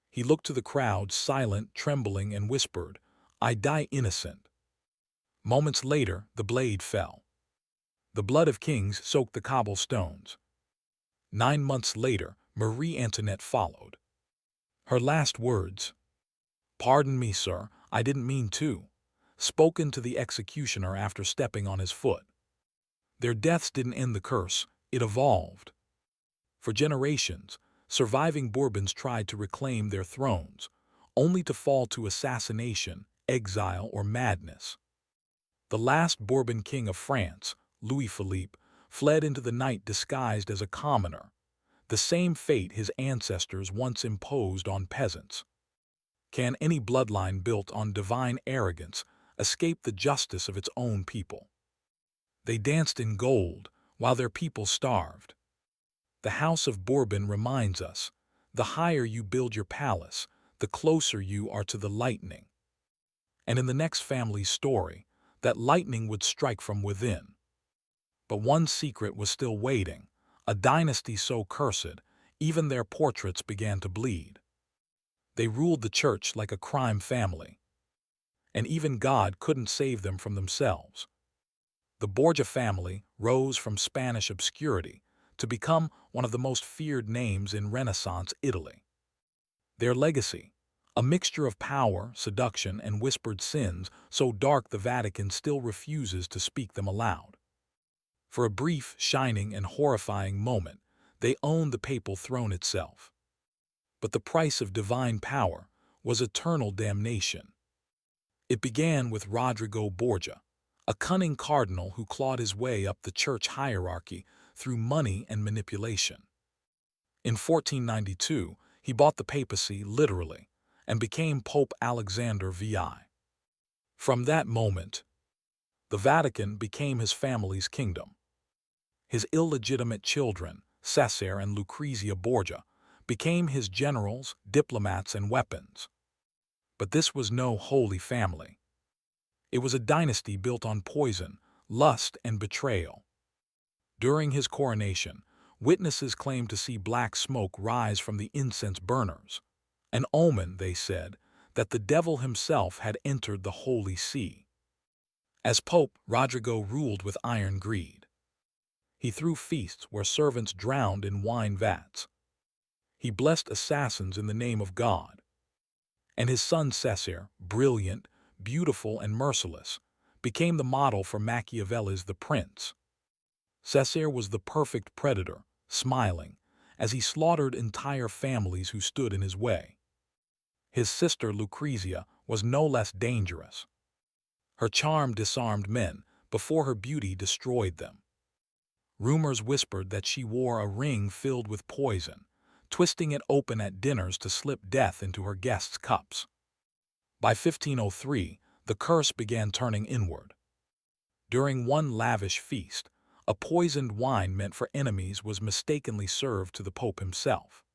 He looked to the crowd, silent, trembling, and whispered, "I die innocent." Moments later, the blade fell. The blood of kings soaked the cobblestones. 9 months later, Marie Antoinette followed. Her last words, "Pardon me, sir, I didn't mean to," spoken to the executioner after stepping on his foot. Their deaths didn't end the curse, it evolved. For generations, surviving Bourbons tried to reclaim their thrones, only to fall to assassination, exile, or madness. The last Bourbon king of France, Louis Philippe, fled into the night disguised as a commoner, the same fate his ancestors once imposed on peasants. Can any bloodline built on divine arrogance escape the justice of its own people? They danced in gold while their people starved. The House of Bourbon reminds us, the higher you build your palace, the closer you are to the lightning. And in the next family's story, that lightning would strike from within. But one secret was still waiting, a dynasty so cursed, even their portraits began to bleed. They ruled the church like a crime family. And even God couldn't save them from themselves. The Borgia family rose from Spanish obscurity to become one of the most feared names in Renaissance Italy. Their legacy, a mixture of power, seduction, and whispered sins so dark the Vatican still refuses to speak them aloud. For a brief, shining, and horrifying moment, they owned the papal throne itself. But the price of divine power was eternal damnation. It began with Rodrigo Borgia, a cunning cardinal who clawed his way up the church hierarchy through money and manipulation. In 1492, he bought the papacy literally and became Pope Alexander VI. From that moment, the Vatican became his family's kingdom. His illegitimate children, Cesare and Lucrezia Borgia, became his generals, diplomats, and weapons. But this was no holy family. It was a dynasty built on poison, lust, and betrayal. During his coronation, witnesses claimed to see black smoke rise from the incense burners, an omen, they said, that the devil himself had entered the Holy See. As Pope, Rodrigo ruled with iron greed. He threw feasts where servants drowned in wine vats. He blessed assassins in the name of God. And his son Cesare, brilliant, beautiful, and merciless, became the model for Machiavelli's The Prince. Cesare was the perfect predator, smiling, as he slaughtered entire families who stood in his way. His sister Lucrezia was no less dangerous. Her charm disarmed men before her beauty destroyed them. Rumors whispered that she wore a ring filled with poison, twisting it open at dinners to slip death into her guests' cups. By 1503, the curse began turning inward. During one lavish feast, a poisoned wine meant for enemies was mistakenly served to the Pope himself.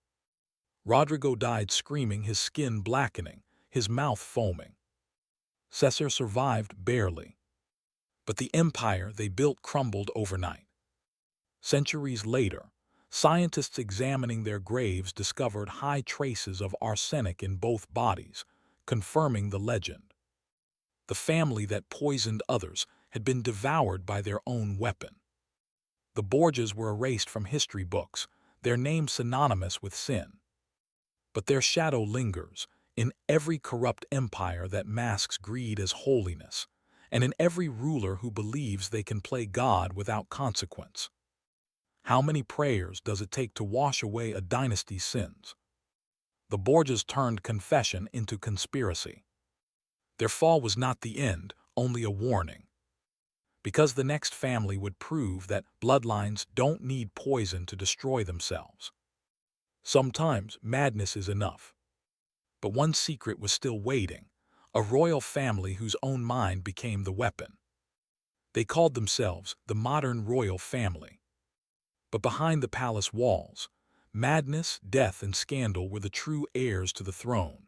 Rodrigo died screaming, his skin blackening, his mouth foaming. Cesare survived barely. But the empire they built crumbled overnight. Centuries later, scientists examining their graves discovered high traces of arsenic in both bodies, confirming the legend. The family that poisoned others had been devoured by their own weapon. The Borgias were erased from history books, their names synonymous with sin. But their shadow lingers in every corrupt empire that masks greed as holiness, and in every ruler who believes they can play God without consequence. How many prayers does it take to wash away a dynasty's sins? The Borgias turned confession into conspiracy. Their fall was not the end, only a warning. Because the next family would prove that bloodlines don't need poison to destroy themselves. Sometimes madness is enough. But one secret was still waiting, a royal family whose own mind became the weapon. They called themselves the modern royal family. But behind the palace walls, madness, death, and scandal were the true heirs to the throne.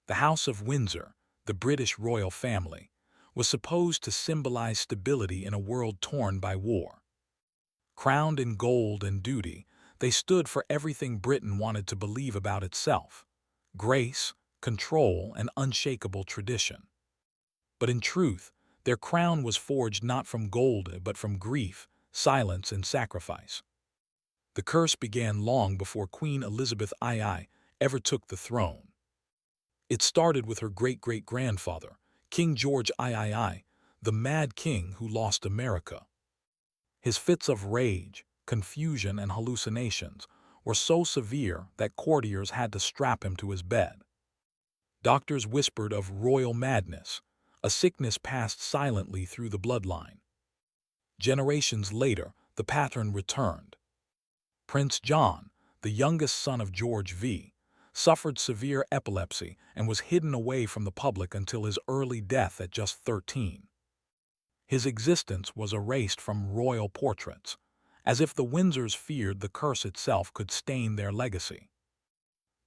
The House of Windsor, the British royal family, was supposed to symbolize stability in a world torn by war. Crowned in gold and duty, they stood for everything Britain wanted to believe about itself: grace, control, and unshakable tradition. But in truth, their crown was forged not from gold but from grief, silence, and sacrifice. The curse began long before Queen Elizabeth II ever took the throne. It started with her great-great-grandfather, King George III, the mad king who lost America. His fits of rage, confusion, and hallucinations were so severe that courtiers had to strap him to his bed. Doctors whispered of royal madness, a sickness passed silently through the bloodline. Generations later, the pattern returned. Prince John, the youngest son of George V, suffered severe epilepsy and was hidden away from the public until his early death at just 13. His existence was erased from royal portraits, as if the Windsors feared the curse itself could stain their legacy.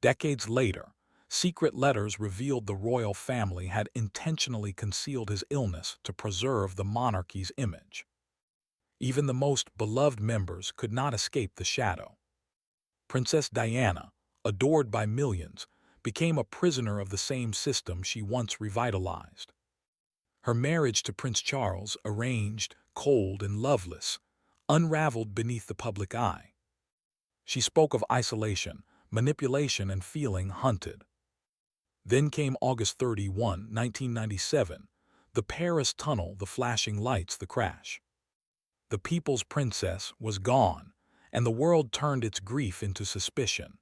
Decades later, secret letters revealed the royal family had intentionally concealed his illness to preserve the monarchy's image. Even the most beloved members could not escape the shadow. Princess Diana, adored by millions, became a prisoner of the same system she once revitalized. Her marriage to Prince Charles, arranged, cold, and loveless, unraveled beneath the public eye. She spoke of isolation, manipulation, and feeling hunted. Then came August 31, 1997, the Paris tunnel, the flashing lights, the crash. The people's princess was gone, and the world turned its grief into suspicion.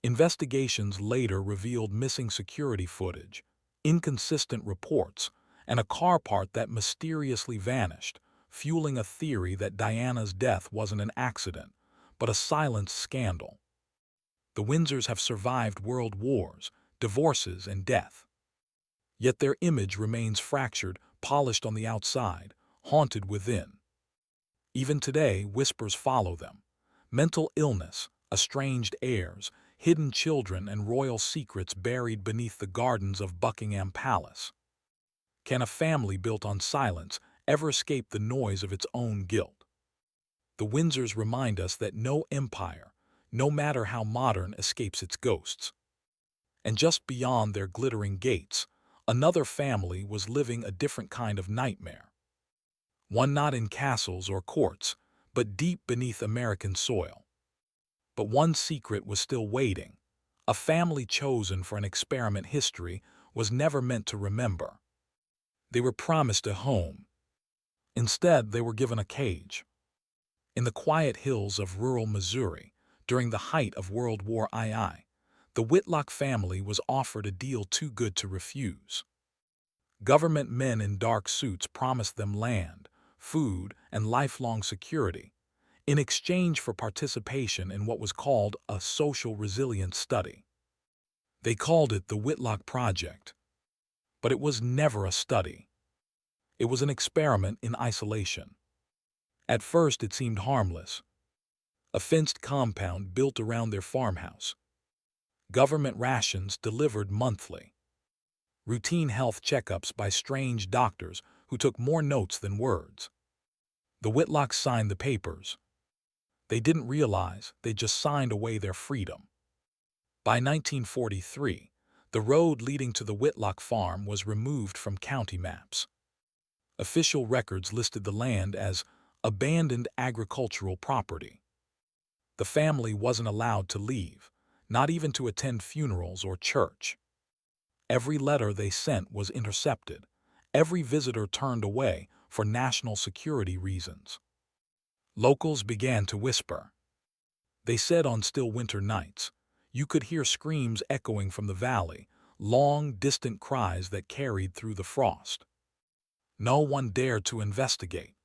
Investigations later revealed missing security footage, inconsistent reports, and a car part that mysteriously vanished, fueling a theory that Diana's death wasn't an accident, but a silent scandal. The Windsors have survived world wars, divorces, and death. Yet their image remains fractured, polished on the outside, haunted within. Even today, whispers follow them. Mental illness, estranged heirs, hidden children, and royal secrets buried beneath the gardens of Buckingham Palace. Can a family built on silence ever escape the noise of its own guilt? The Windsors remind us that no empire, no matter how modern, escapes its ghosts. And just beyond their glittering gates, another family was living a different kind of nightmare. One not in castles or courts, but deep beneath American soil. But one secret was still waiting. A family chosen for an experiment history was never meant to remember. They were promised a home. Instead, they were given a cage. In the quiet hills of rural Missouri, during the height of World War II, the Whitlock family was offered a deal too good to refuse. Government men in dark suits promised them land, food, and lifelong security, in exchange for participation in what was called a social resilience study. They called it the Whitlock Project. But it was never a study. It was an experiment in isolation. At first it seemed harmless. A fenced compound built around their farmhouse. Government rations delivered monthly. Routine health checkups by strange doctors who took more notes than words. The Whitlocks signed the papers. They didn't realize they just signed away their freedom. By 1943, the road leading to the Whitlock farm was removed from county maps. Official records listed the land as abandoned agricultural property. The family wasn't allowed to leave, not even to attend funerals or church. Every letter they sent was intercepted. Every visitor turned away for national security reasons. Locals began to whisper. They said on still winter nights, you could hear screams echoing from the valley, long, distant cries that carried through the frost. No one dared to investigate.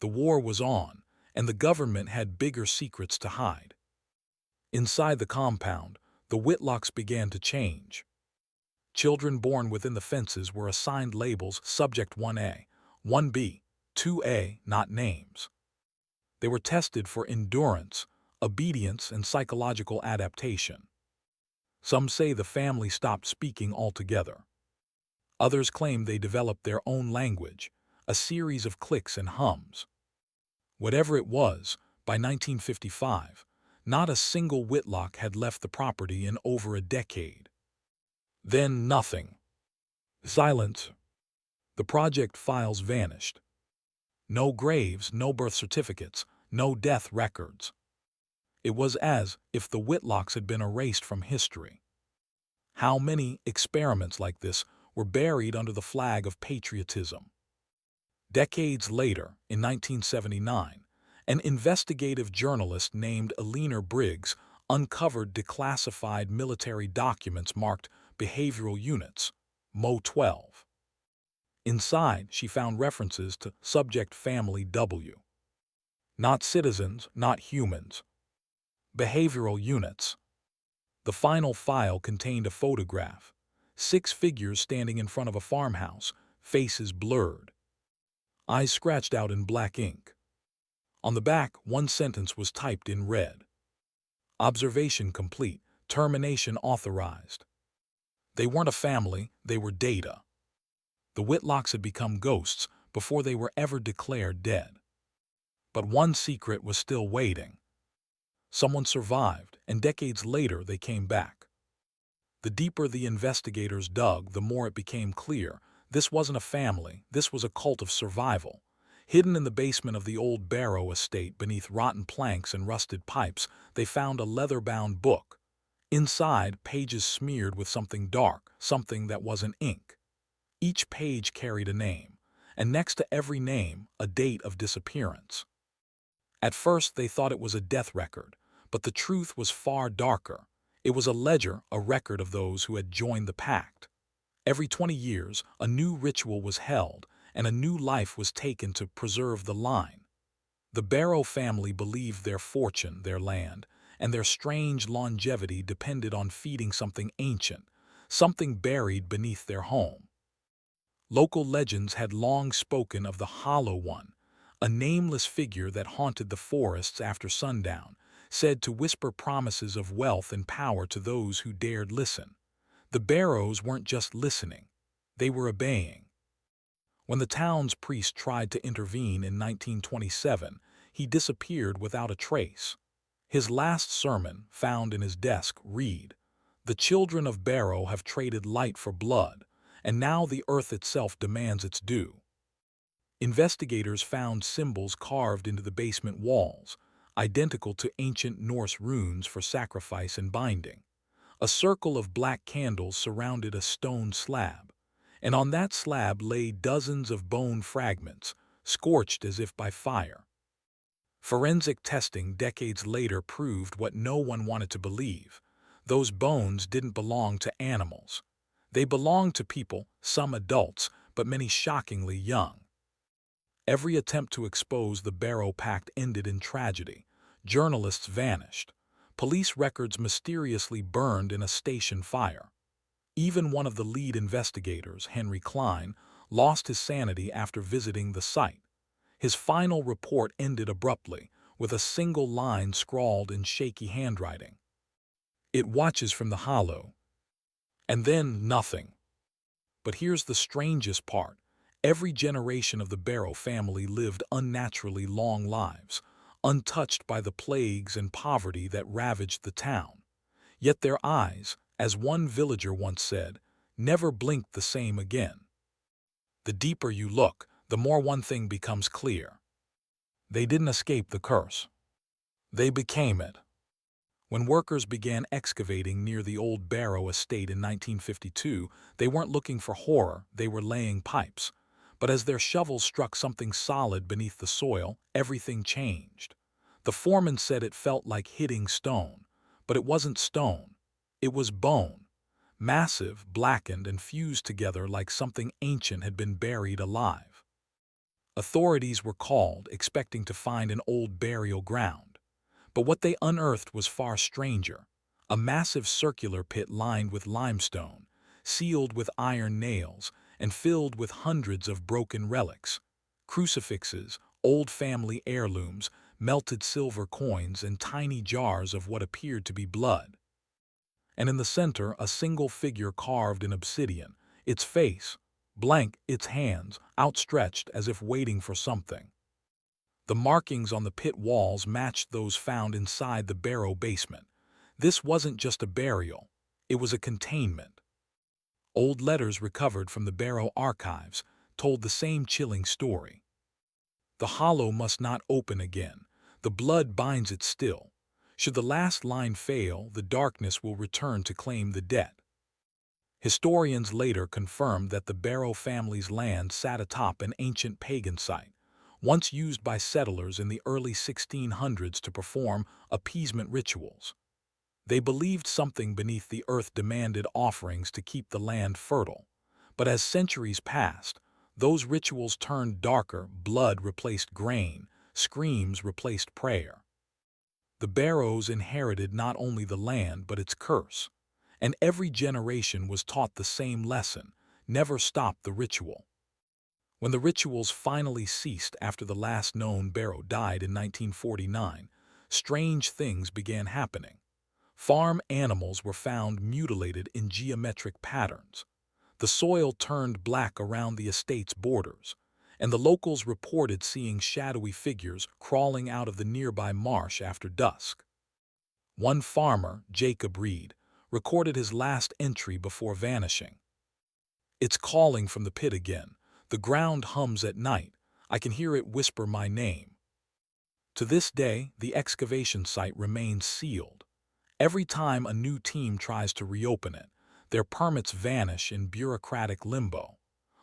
The war was on, and the government had bigger secrets to hide. Inside the compound, the Whitlocks began to change. Children born within the fences were assigned labels Subject 1A, 1B, 2A, not names. They were tested for endurance, obedience, and psychological adaptation. Some say the family stopped speaking altogether. Others claim they developed their own language, a series of clicks and hums. Whatever it was, by 1955, not a single Whitlock had left the property in over a decade. Then nothing. Silence. The project files vanished. No graves, no birth certificates, no death records. It was as if the Whitlocks had been erased from history. How many experiments like this were buried under the flag of patriotism? Decades later, in 1979, an investigative journalist named Eleanor Briggs uncovered declassified military documents marked Behavioral Units, Mo 12. Inside, she found references to Subject Family W. Not citizens, not humans. Behavioral units. The final file contained a photograph. 6 figures standing in front of a farmhouse, faces blurred. Eyes scratched out in black ink. On the back, one sentence was typed in red. Observation complete. Termination authorized. They weren't a family, they were data. The Whitlocks had become ghosts before they were ever declared dead. But one secret was still waiting. Someone survived, and decades later they came back. The deeper the investigators dug, the more it became clear this wasn't a family, this was a cult of survival. Hidden in the basement of the old Barrow estate beneath rotten planks and rusted pipes, they found a leather-bound book. Inside, pages smeared with something dark, something that wasn't ink. Each page carried a name, and next to every name, a date of disappearance. At first, they thought it was a death record, but the truth was far darker. It was a ledger, a record of those who had joined the pact. Every 20 years, a new ritual was held, and a new life was taken to preserve the line. The Barrow family believed their fortune, their land, and their strange longevity depended on feeding something ancient, something buried beneath their home. Local legends had long spoken of the Hollow One, a nameless figure that haunted the forests after sundown, said to whisper promises of wealth and power to those who dared listen. The Barrows weren't just listening, they were obeying. When the town's priest tried to intervene in 1927, he disappeared without a trace. His last sermon, found in his desk, read, "The children of Barrow have traded light for blood, and now the earth itself demands its due." Investigators found symbols carved into the basement walls, identical to ancient Norse runes for sacrifice and binding. A circle of black candles surrounded a stone slab, and on that slab lay dozens of bone fragments, scorched as if by fire. Forensic testing decades later proved what no one wanted to believe. Those bones didn't belong to animals. They belonged to people, some adults, but many shockingly young. Every attempt to expose the Barrow Pact ended in tragedy. Journalists vanished. Police records mysteriously burned in a station fire. Even one of the lead investigators, Henry Klein, lost his sanity after visiting the site. His final report ended abruptly, with a single line scrawled in shaky handwriting. "It watches from the hollow." And then nothing. But here's the strangest part. Every generation of the Barrow family lived unnaturally long lives, untouched by the plagues and poverty that ravaged the town. Yet their eyes, as one villager once said, never blinked the same again. The deeper you look, the more one thing becomes clear. They didn't escape the curse. They became it. When workers began excavating near the old Barrow estate in 1952, they weren't looking for horror, they were laying pipes. But as their shovels struck something solid beneath the soil, everything changed. The foreman said it felt like hitting stone, but it wasn't stone. It was bone. Massive, blackened, and fused together like something ancient had been buried alive. Authorities were called, expecting to find an old burial ground. But what they unearthed was far stranger. A massive circular pit lined with limestone, sealed with iron nails, and filled with hundreds of broken relics. Crucifixes, old family heirlooms, melted silver coins, and tiny jars of what appeared to be blood. And in the center, a single figure carved in obsidian, its face blank, its hands outstretched as if waiting for something. The markings on the pit walls matched those found inside the Barrow basement. This wasn't just a burial, it was a containment. Old letters recovered from the Barrow archives told the same chilling story. "The hollow must not open again. The blood binds it still. Should the last line fail, the darkness will return to claim the dead." Historians later confirmed that the Barrow family's land sat atop an ancient pagan site, once used by settlers in the early 1600s to perform appeasement rituals. They believed something beneath the earth demanded offerings to keep the land fertile. But as centuries passed, those rituals turned darker, blood replaced grain, screams replaced prayer. The Barrows inherited not only the land but its curse, and every generation was taught the same lesson: never stop the ritual. When the rituals finally ceased after the last known Barrow died in 1949, strange things began happening. Farm animals were found mutilated in geometric patterns. The soil turned black around the estate's borders, and the locals reported seeing shadowy figures crawling out of the nearby marsh after dusk. One farmer, Jacob Reed, recorded his last entry before vanishing. "It's calling from the pit again. The ground hums at night. I can hear it whisper my name." To this day, the excavation site remains sealed. Every time a new team tries to reopen it, their permits vanish in bureaucratic limbo.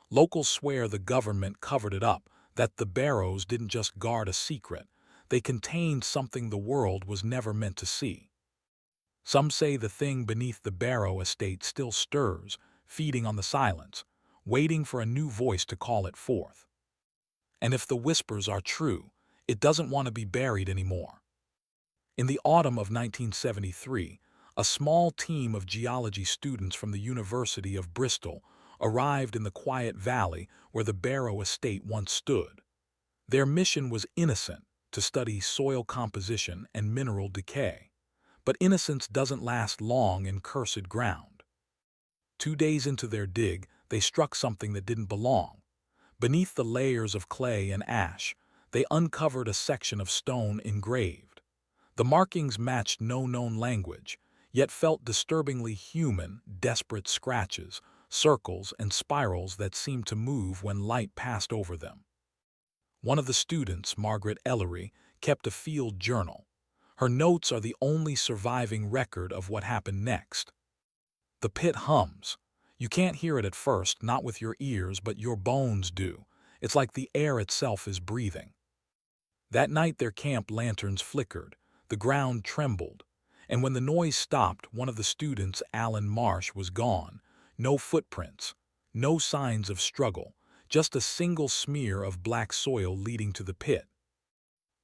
Locals swear the government covered it up, that the Barrows didn't just guard a secret, they contained something the world was never meant to see. Some say the thing beneath the Barrow estate still stirs, feeding on the silence, waiting for a new voice to call it forth. And if the whispers are true, It doesn't want to be buried anymore. In the autumn of 1973, a small team of geology students from the University of Bristol arrived in the quiet valley where the Barrow estate once stood. Their mission was innocent, to study soil composition and mineral decay. But innocence doesn't last long in cursed ground. 2 days into their dig, they struck something that didn't belong. Beneath the layers of clay and ash, they uncovered a section of stone engraved. The markings matched no known language, yet felt disturbingly human, desperate scratches, circles, and spirals that seemed to move when light passed over them. One of the students, Margaret Ellery, kept a field journal. Her notes are the only surviving record of what happened next. The pit hums. You can't hear it at first, not with your ears, but your bones do. It's like the air itself is breathing. That night their camp lanterns flickered, the ground trembled, and when the noise stopped, one of the students, Alan Marsh, was gone. No footprints, no signs of struggle, just a single smear of black soil leading to the pit.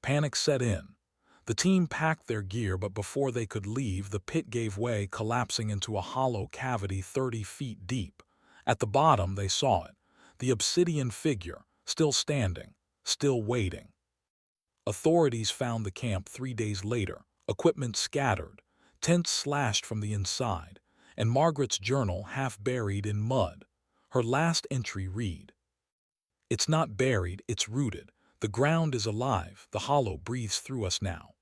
Panic set in. The team packed their gear, but before they could leave, the pit gave way, collapsing into a hollow cavity 30 feet deep. At the bottom, they saw it, the obsidian figure, still standing, still waiting. Authorities found the camp 3 days later, equipment scattered, tents slashed from the inside, and Margaret's journal half buried in mud. Her last entry read, "It's not buried, it's rooted. The ground is alive, the hollow breathes through us now."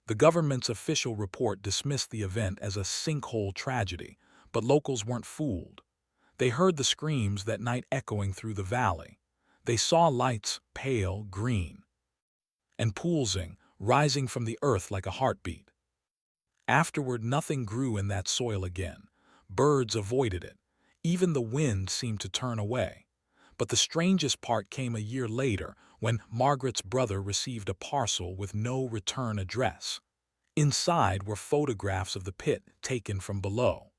The government's official report dismissed the event as a sinkhole tragedy, but locals weren't fooled. They heard the screams that night echoing through the valley. They saw lights, pale green, and pulsing, rising from the earth like a heartbeat. Afterward, nothing grew in that soil again. Birds avoided it. Even the wind seemed to turn away. But the strangest part came a year later, when Margaret's brother received a parcel with no return address. Inside were photographs of the pit taken from below.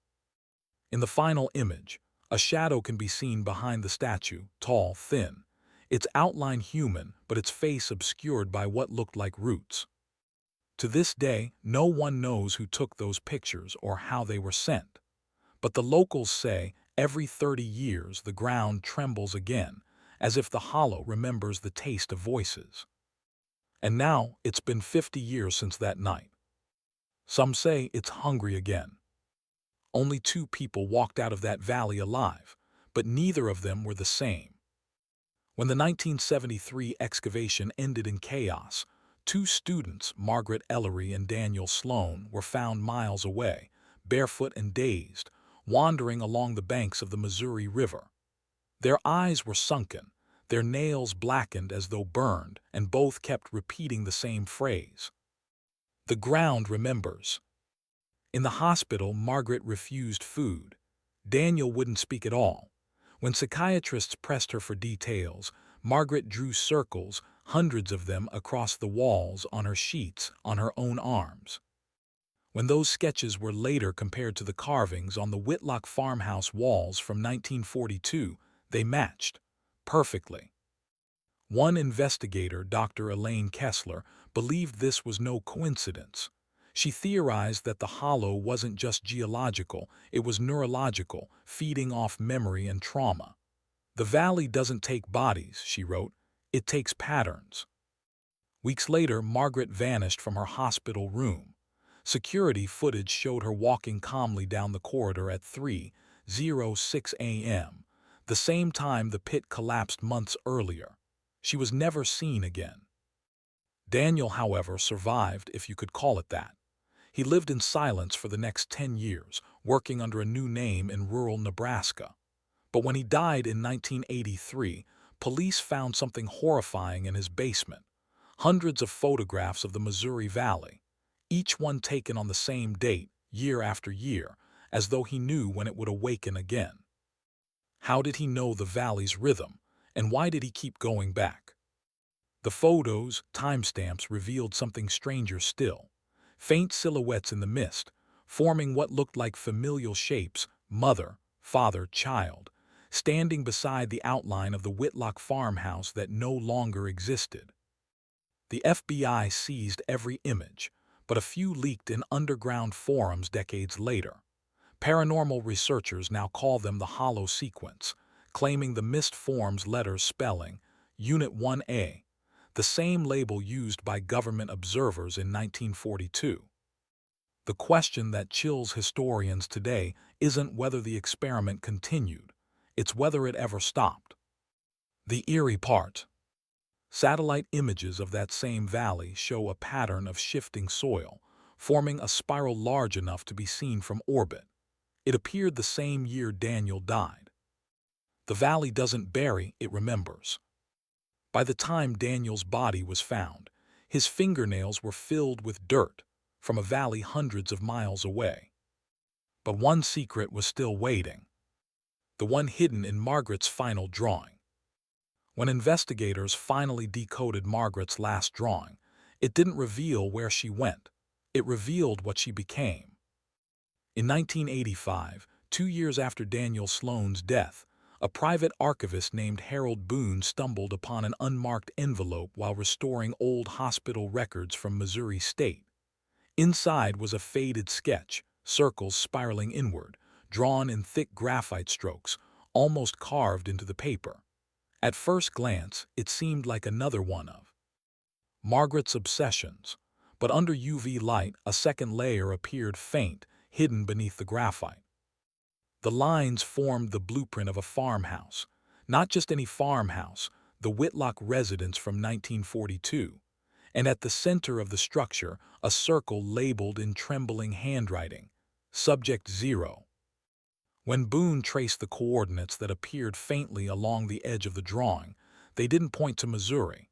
In the final image, a shadow can be seen behind the statue, tall, thin. Its outline human, but its face obscured by what looked like roots. To this day, no one knows who took those pictures or how they were sent. But the locals say every 30 years the ground trembles again, as if the hollow remembers the taste of voices. And now it's been 50 years since that night. Some say it's hungry again. Only 2 people walked out of that valley alive, but neither of them were the same. When the 1973 excavation ended in chaos, 2 students, Margaret Ellery and Daniel Sloan, were found miles away, barefoot and dazed, wandering along the banks of the Missouri River. Their eyes were sunken, their nails blackened as though burned, and both kept repeating the same phrase. "The ground remembers." In the hospital, Margaret refused food. Daniel wouldn't speak at all. When psychiatrists pressed her for details, Margaret drew circles, hundreds of them, across the walls, on her sheets, on her own arms. When those sketches were later compared to the carvings on the Whitlock farmhouse walls from 1942, they matched perfectly. One investigator, Dr. Elaine Kessler, believed this was no coincidence. She theorized that the hollow wasn't just geological, it was neurological, feeding off memory and trauma. "The valley doesn't take bodies," she wrote, "it takes patterns." Weeks later, Margaret vanished from her hospital room. Security footage showed her walking calmly down the corridor at 3:06 a.m., the same time the pit collapsed months earlier. She was never seen again. Daniel, however, survived, if you could call it that. He lived in silence for the next 10 years, working under a new name in rural Nebraska. But when he died in 1983, police found something horrifying in his basement. Hundreds of photographs of the Missouri Valley, each one taken on the same date, year after year, as though he knew when it would awaken again. How did he know the valley's rhythm, and why did he keep going back? The photos, timestamps, revealed something stranger still. Faint silhouettes in the mist, forming what looked like familial shapes, mother, father, child, standing beside the outline of the Whitlock farmhouse that no longer existed. The FBI seized every image, but a few leaked in underground forums decades later. Paranormal researchers now call them the hollow sequence, claiming the missed form's letters spelling Unit 1A, the same label used by government observers in 1942. The question that chills historians today isn't whether the experiment continued, it's whether it ever stopped. The eerie part. Satellite images of that same valley show a pattern of shifting soil, forming a spiral large enough to be seen from orbit. It appeared the same year Daniel died. The valley doesn't bury, it remembers. By the time Daniel's body was found, his fingernails were filled with dirt from a valley hundreds of miles away. But one secret was still waiting, the one hidden in Margaret's final drawing. When investigators finally decoded Margaret's last drawing, it didn't reveal where she went. It revealed what she became. In 1985, 2 years after Daniel Sloan's death, a private archivist named Harold Boone stumbled upon an unmarked envelope while restoring old hospital records from Missouri State. Inside was a faded sketch, circles spiraling inward, drawn in thick graphite strokes, almost carved into the paper. At first glance, it seemed like another one of Margaret's obsessions, but under UV light, a second layer appeared faint, hidden beneath the graphite. The lines formed the blueprint of a farmhouse, not just any farmhouse, the Whitlock residence from 1942, and at the center of the structure, a circle labeled in trembling handwriting, Subject 0. When Boone traced the coordinates that appeared faintly along the edge of the drawing, they didn't point to Missouri.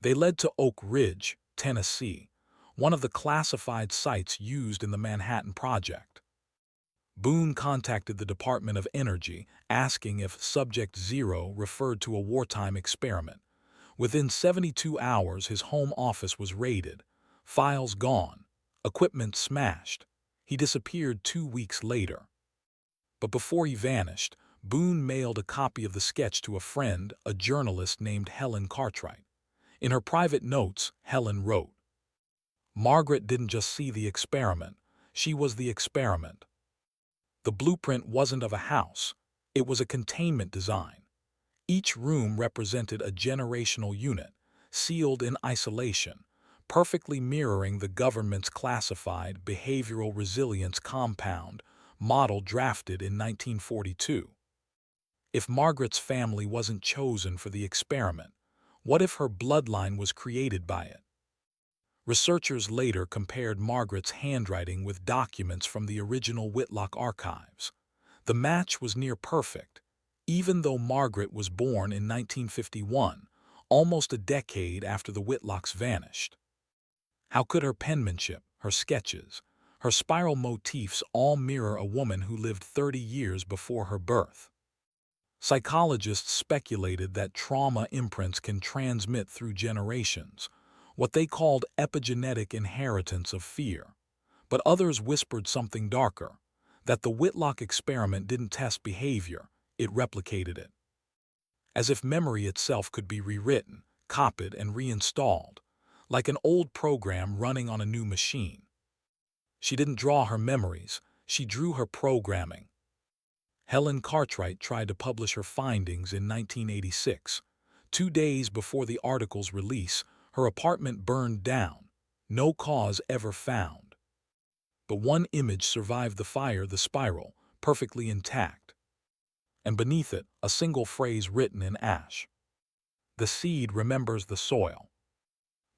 They led to Oak Ridge, Tennessee, one of the classified sites used in the Manhattan Project. Boone contacted the Department of Energy, asking if Subject 0 referred to a wartime experiment. Within 72 hours, his home office was raided, files gone, equipment smashed. He disappeared 2 weeks later. But before he vanished, Boone mailed a copy of the sketch to a friend, a journalist named Helen Cartwright. In her private notes, Helen wrote, "Margaret didn't just see the experiment, she was the experiment." The blueprint wasn't of a house, it was a containment design. Each room represented a generational unit, sealed in isolation, perfectly mirroring the government's classified behavioral resilience compound model drafted in 1942. If Margaret's family wasn't chosen for the experiment, what if her bloodline was created by it? Researchers later compared Margaret's handwriting with documents from the original Whitlock archives. The match was near perfect, even though Margaret was born in 1951, almost a decade after the Whitlocks vanished. How could her penmanship, her sketches, her spiral motifs all mirror a woman who lived 30 years before her birth? Psychologists speculated that trauma imprints can transmit through generations, what they called epigenetic inheritance of fear. But others whispered something darker, that the Whitlock experiment didn't test behavior, it replicated it. As if memory itself could be rewritten, copied, and reinstalled, like an old program running on a new machine. She didn't draw her memories, she drew her programming. Helen Cartwright tried to publish her findings in 1986. 2 days before the article's release, her apartment burned down, no cause ever found. But one image survived the fire, the spiral, perfectly intact. And beneath it, a single phrase written in ash. The seed remembers the soil.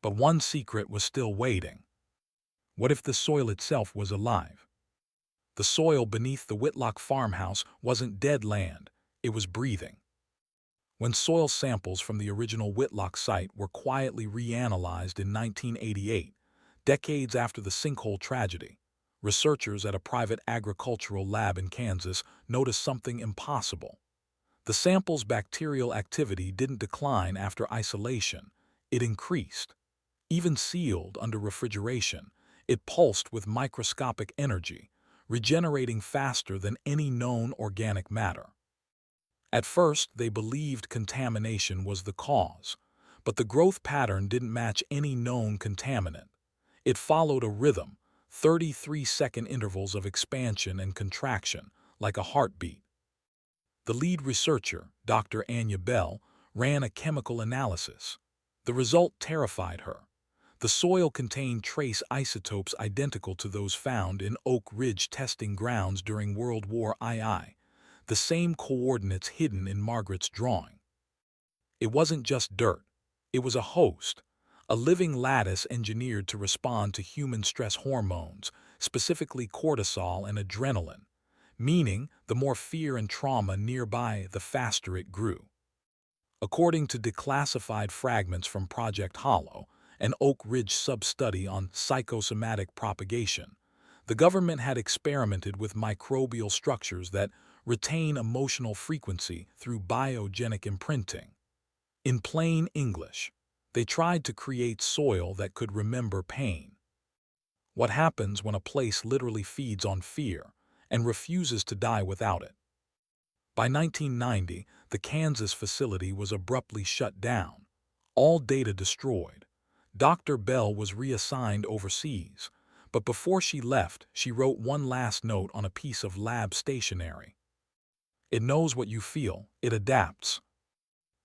But one secret was still waiting. What if the soil itself was alive? The soil beneath the Whitlock farmhouse wasn't dead land, it was breathing. When soil samples from the original Whitlock site were quietly reanalyzed in 1988, decades after the sinkhole tragedy, researchers at a private agricultural lab in Kansas noticed something impossible. The sample's bacterial activity didn't decline after isolation, it increased. Even sealed under refrigeration, it pulsed with microscopic energy, regenerating faster than any known organic matter. At first, they believed contamination was the cause, But the growth pattern didn't match any known contaminant. It followed a rhythm, 33-second intervals of expansion and contraction, like a heartbeat. The lead researcher, Dr. Anya Bell, ran a chemical analysis. The result terrified her. The soil contained trace isotopes identical to those found in Oak Ridge testing grounds during World War II, the same coordinates hidden in Margaret's drawing. It wasn't just dirt. It was a host, a living lattice engineered to respond to human stress hormones, specifically cortisol and adrenaline, meaning the more fear and trauma nearby, the faster it grew. According to declassified fragments from Project Hollow, an Oak Ridge sub-study on psychosomatic propagation, the government had experimented with microbial structures that retain emotional frequency through biogenic imprinting. In plain English, they tried to create soil that could remember pain. What happens when a place literally feeds on fear and refuses to die without it? By 1990, the Kansas facility was abruptly shut down, all data destroyed. Dr. Bell was reassigned overseas, but before she left, she wrote one last note on a piece of lab stationery. It knows what you feel, it adapts.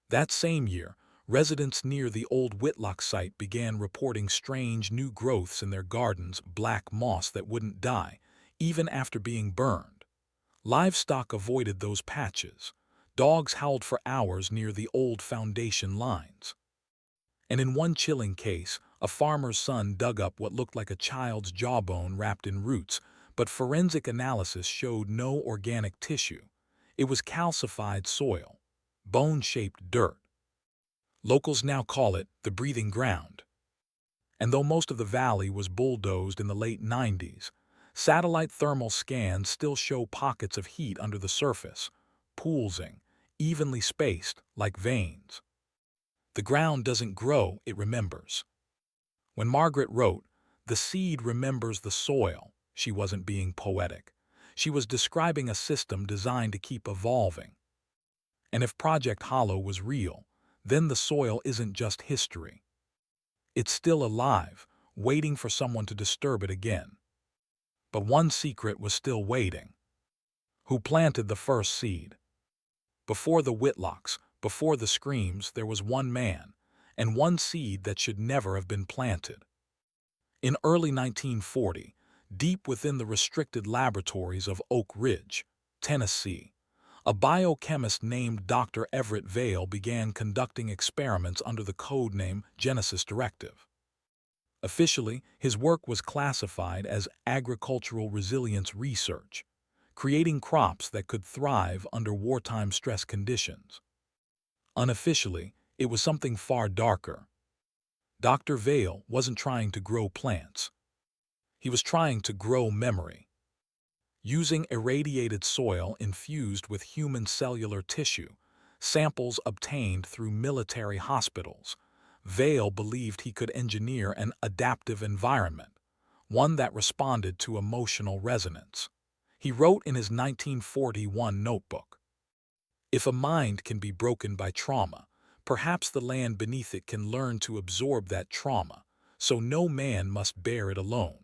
That same year, residents near the old Whitlock site began reporting strange new growths in their gardens, black moss that wouldn't die, even after being burned. Livestock avoided those patches. Dogs howled for hours near the old foundation lines. And in one chilling case, a farmer's son dug up what looked like a child's jawbone wrapped in roots, but forensic analysis showed no organic tissue. It was calcified soil, bone-shaped dirt. Locals now call it the breathing ground. And though most of the valley was bulldozed in the late 90s, satellite thermal scans still show pockets of heat under the surface, poolsing, evenly spaced like veins. The ground doesn't grow, it remembers. When Margaret wrote, "The seed remembers the soil," she wasn't being poetic. She was describing a system designed to keep evolving. And if Project Hollow was real, then the soil isn't just history. It's still alive, waiting for someone to disturb it again. But one secret was still waiting. Who planted the first seed? Before the Whitlocks, before the screams, there was one man, and one seed that should never have been planted. In early 1940, deep within the restricted laboratories of Oak Ridge, Tennessee, a biochemist named Dr. Everett Vail began conducting experiments under the code name Genesis Directive. Officially, his work was classified as agricultural resilience research, creating crops that could thrive under wartime stress conditions. Unofficially, it was something far darker. Dr. Vail wasn't trying to grow plants. He was trying to grow memory. Using irradiated soil infused with human cellular tissue, samples obtained through military hospitals, Vail believed he could engineer an adaptive environment, one that responded to emotional resonance. He wrote in his 1941 notebook, "If a mind can be broken by trauma, perhaps the land beneath it can learn to absorb that trauma, so no man must bear it alone."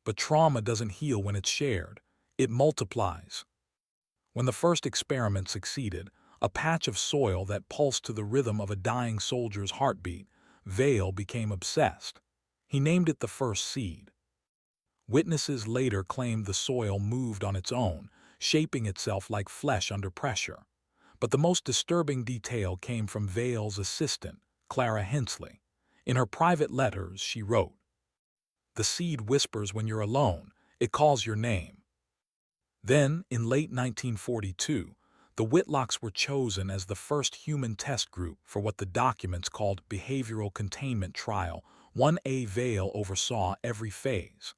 But trauma doesn't heal when it's shared. It multiplies. When the first experiment succeeded, a patch of soil that pulsed to the rhythm of a dying soldier's heartbeat, Vail became obsessed. He named it the first seed. Witnesses later claimed the soil moved on its own, shaping itself like flesh under pressure. But the most disturbing detail came from Vail's assistant, Clara Hensley. In her private letters, she wrote, "The seed whispers when you're alone. It calls your name." Then, in late 1942, the Whitlocks were chosen as the first human test group for what the documents called Behavioral Containment Trial 1A. Vail oversaw every phase.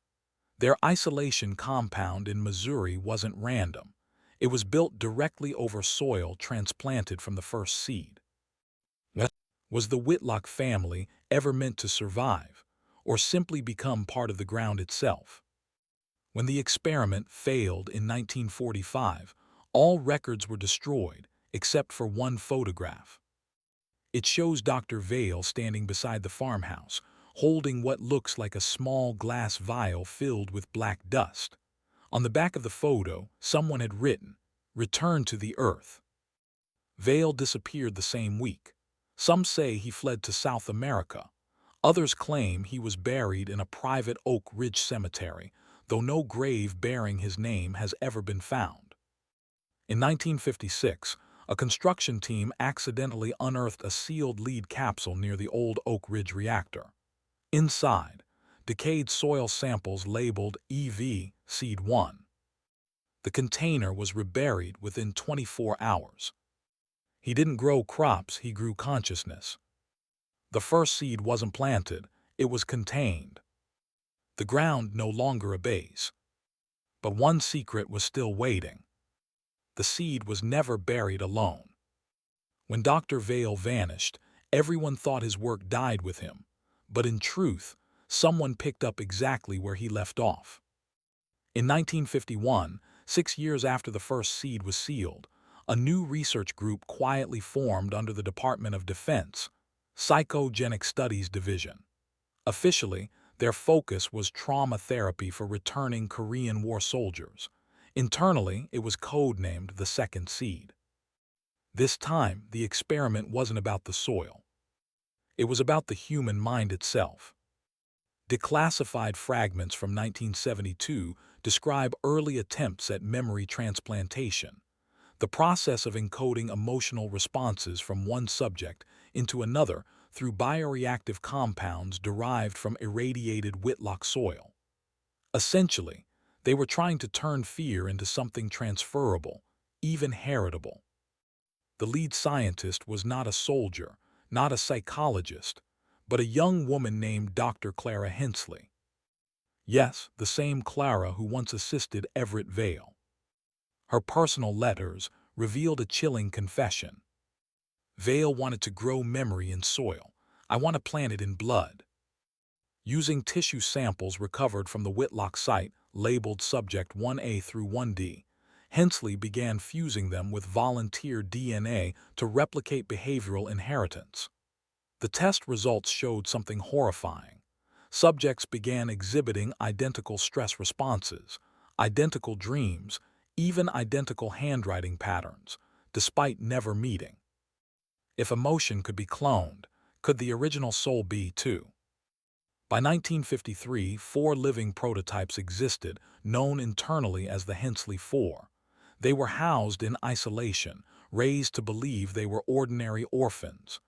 Their isolation compound in Missouri wasn't random. It was built directly over soil transplanted from the first seed. Was the Whitlock family ever meant to survive, or simply become part of the ground itself? When the experiment failed in 1945, all records were destroyed except for one photograph. It shows Dr. Vale standing beside the farmhouse, holding what looks like a small glass vial filled with black dust. On the back of the photo, someone had written, "Return to the earth." Vale disappeared the same week. Some say he fled to South America. Others claim he was buried in a private Oak Ridge cemetery, though no grave bearing his name has ever been found. In 1956, a construction team accidentally unearthed a sealed lead capsule near the old Oak Ridge reactor. Inside, decayed soil samples labeled EV Seed 1. The container was reburied within 24 hours. He didn't grow crops, he grew consciousness. The first seed wasn't planted, it was contained. The ground no longer a base. But one secret was still waiting. The seed was never buried alone. When Dr. Vale vanished, everyone thought his work died with him, but in truth, someone picked up exactly where he left off. In 1951, 6 years after the first seed was sealed, a new research group quietly formed under the Department of Defense, Psychogenic Studies Division. Officially, their focus was trauma therapy for returning Korean War soldiers. Internally, it was codenamed the Second Seed. This time, the experiment wasn't about the soil. It was about the human mind itself. Declassified fragments from 1972 describe early attempts at memory transplantation, the process of encoding emotional responses from one subject into another through bioreactive compounds derived from irradiated Whitlock soil. Essentially, they were trying to turn fear into something transferable, even heritable. The lead scientist was not a soldier, not a psychologist, but a young woman named Dr. Clara Hensley. Yes, the same Clara who once assisted Everett Vale. Her personal letters revealed a chilling confession. Vale wanted to grow memory in soil. I want to plant it in blood. Using tissue samples recovered from the Whitlock site, labeled Subject 1A through 1D, Hensley began fusing them with volunteer DNA to replicate behavioral inheritance. The test results showed something horrifying. Subjects began exhibiting identical stress responses, identical dreams, even identical handwriting patterns, despite never meeting. If emotion could be cloned, could the original soul be too? By 1953, 4 living prototypes existed, known internally as the Hensley Four. They were housed in isolation, raised to believe they were ordinary orphans.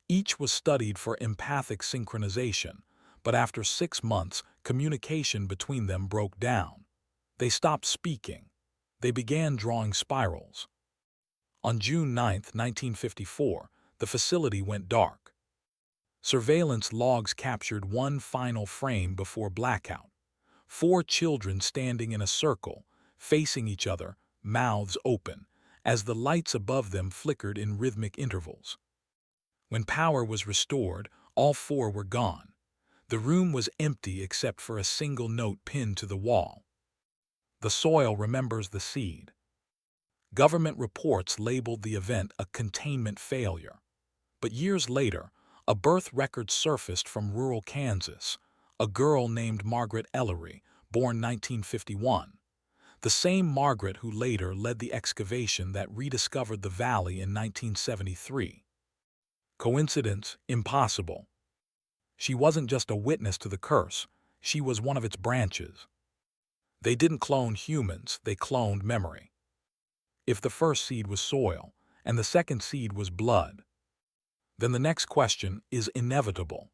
Each was studied for empathic synchronization, but after 6 months, communication between them broke down. They stopped speaking. They began drawing spirals. On June 9, 1954, the facility went dark. Surveillance logs captured one final frame before blackout. 4 children standing in a circle, facing each other, mouths open, as the lights above them flickered in rhythmic intervals. When power was restored, all 4 were gone. The room was empty except for a single note pinned to the wall. The soil remembers the seed. Government reports labeled the event a containment failure. But years later, a birth record surfaced from rural Kansas, a girl named Margaret Ellery, born 1951. The same Margaret who later led the excavation that rediscovered the valley in 1973. Coincidence? Impossible. She wasn't just a witness to the curse, she was one of its branches. They didn't clone humans, they cloned memory. If the first seed was soil, and the second seed was blood, then the next question is inevitable.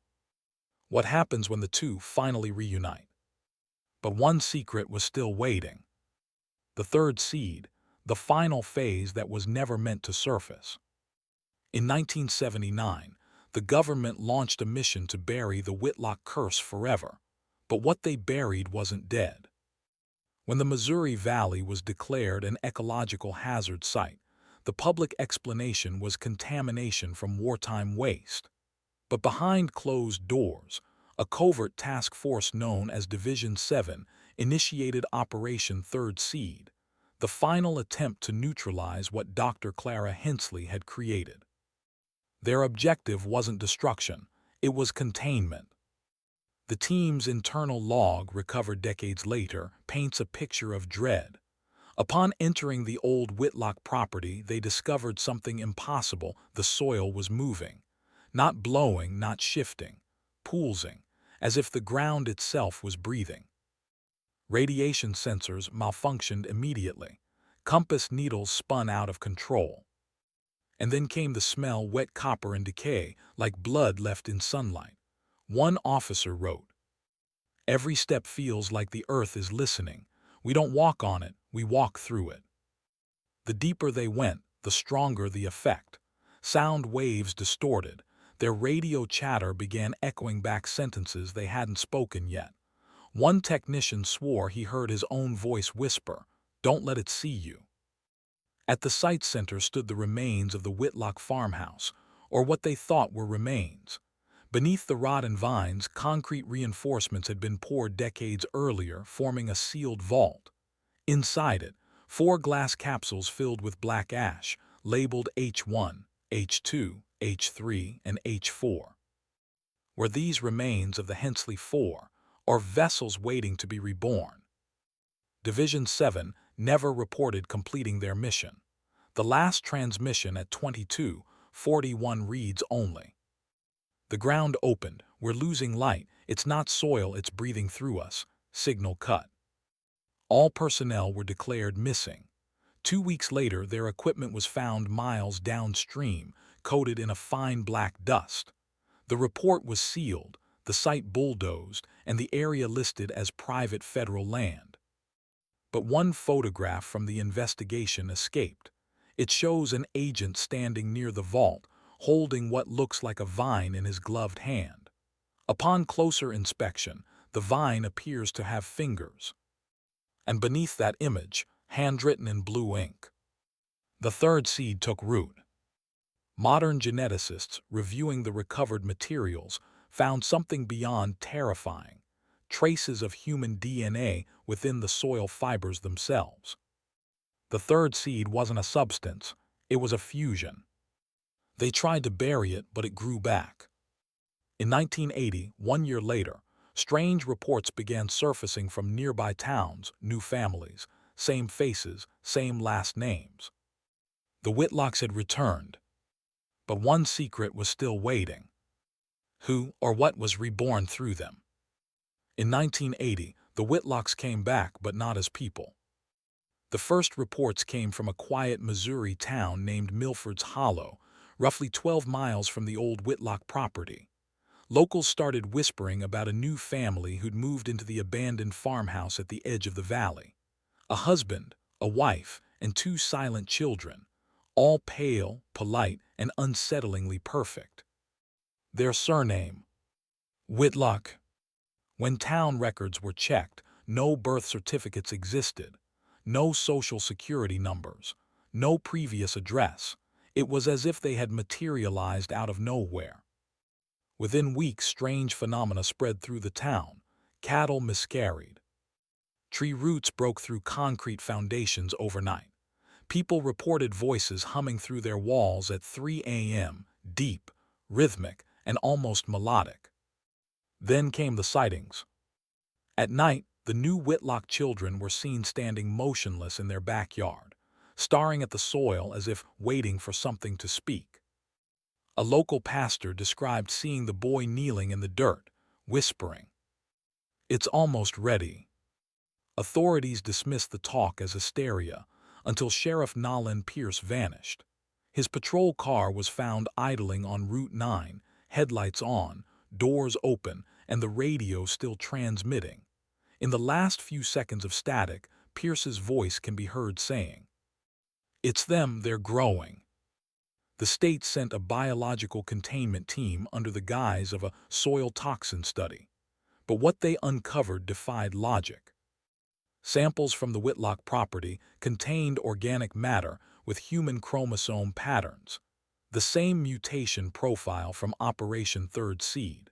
What happens when the two finally reunite? But one secret was still waiting. The third seed, the final phase that was never meant to surface. In 1979, the government launched a mission to bury the Whitlock curse forever, but what they buried wasn't dead. When the Missouri Valley was declared an ecological hazard site, the public explanation was contamination from wartime waste. But behind closed doors, a covert task force known as Division 7 initiated Operation Third Seed, the final attempt to neutralize what Dr. Clara Hensley had created. Their objective wasn't destruction, it was containment. The team's internal log, recovered decades later, paints a picture of dread. Upon entering the old Whitlock property, they discovered something impossible. The soil was moving. Not blowing, not shifting. Pulsing, as if the ground itself was breathing. Radiation sensors malfunctioned immediately. Compass needles spun out of control. And then came the smell: wet copper and decay, like blood left in sunlight. One officer wrote, "Every step feels like the earth is listening. We don't walk on it, we walk through it." The deeper they went, the stronger the effect. Sound waves distorted. Their radio chatter began echoing back sentences they hadn't spoken yet. One technician swore he heard his own voice whisper, "Don't let it see you." At the site center stood the remains of the Whitlock farmhouse, or what they thought were remains. Beneath the rotten vines, concrete reinforcements had been poured decades earlier, forming a sealed vault. Inside it, 4 glass capsules filled with black ash, labeled H1, H2, H3, and H4. Were these remains of the Hensley Four, or vessels waiting to be reborn? Division 7 never reported completing their mission. The last transmission at 22:41 reads only, "The ground opened. We're losing light. It's not soil, it's breathing through us." Signal cut. All personnel were declared missing. 2 weeks later, their equipment was found miles downstream, coated in a fine black dust. The report was sealed, the site bulldozed, and the area listed as private federal land. But one photograph from the investigation escaped. It shows an agent standing near the vault, holding what looks like a vine in his gloved hand. Upon closer inspection, the vine appears to have fingers. And beneath that image, handwritten in blue ink, the third seed took root. Modern geneticists, reviewing the recovered materials, found something beyond terrifying: traces of human DNA within the soil fibers themselves. The third seed wasn't a substance, it was a fusion. They tried to bury it, but it grew back. In 1980, 1 year later, strange reports began surfacing from nearby towns: new families, same faces, same last names. The Whitlocks had returned, but one secret was still waiting. Who or what was reborn through them? In 1980, the Whitlocks came back, but not as people. The first reports came from a quiet Missouri town named Milford's Hollow, roughly 12 miles from the old Whitlock property. Locals started whispering about a new family who'd moved into the abandoned farmhouse at the edge of the valley. A husband, a wife, and 2 silent children, all pale, polite, and unsettlingly perfect. Their surname, Whitlock. When town records were checked, no birth certificates existed, no social security numbers, no previous address. It was as if they had materialized out of nowhere. Within weeks, strange phenomena spread through the town. Cattle miscarried. Tree roots broke through concrete foundations overnight. People reported voices humming through their walls at 3 a.m., deep, rhythmic, and almost melodic. Then came the sightings. At night, the new Whitlock children were seen standing motionless in their backyard, staring at the soil as if waiting for something to speak. A local pastor described seeing the boy kneeling in the dirt, whispering, "It's almost ready." Authorities dismissed the talk as hysteria until Sheriff Nolan Pierce vanished. His patrol car was found idling on Route 9, headlights on, doors open, and the radio still transmitting. In the last few seconds of static, Pierce's voice can be heard saying, "It's them, they're growing." The state sent a biological containment team under the guise of a soil toxin study. But what they uncovered defied logic. Samples from the Whitlock property contained organic matter with human chromosome patterns, the same mutation profile from Operation Third Seed.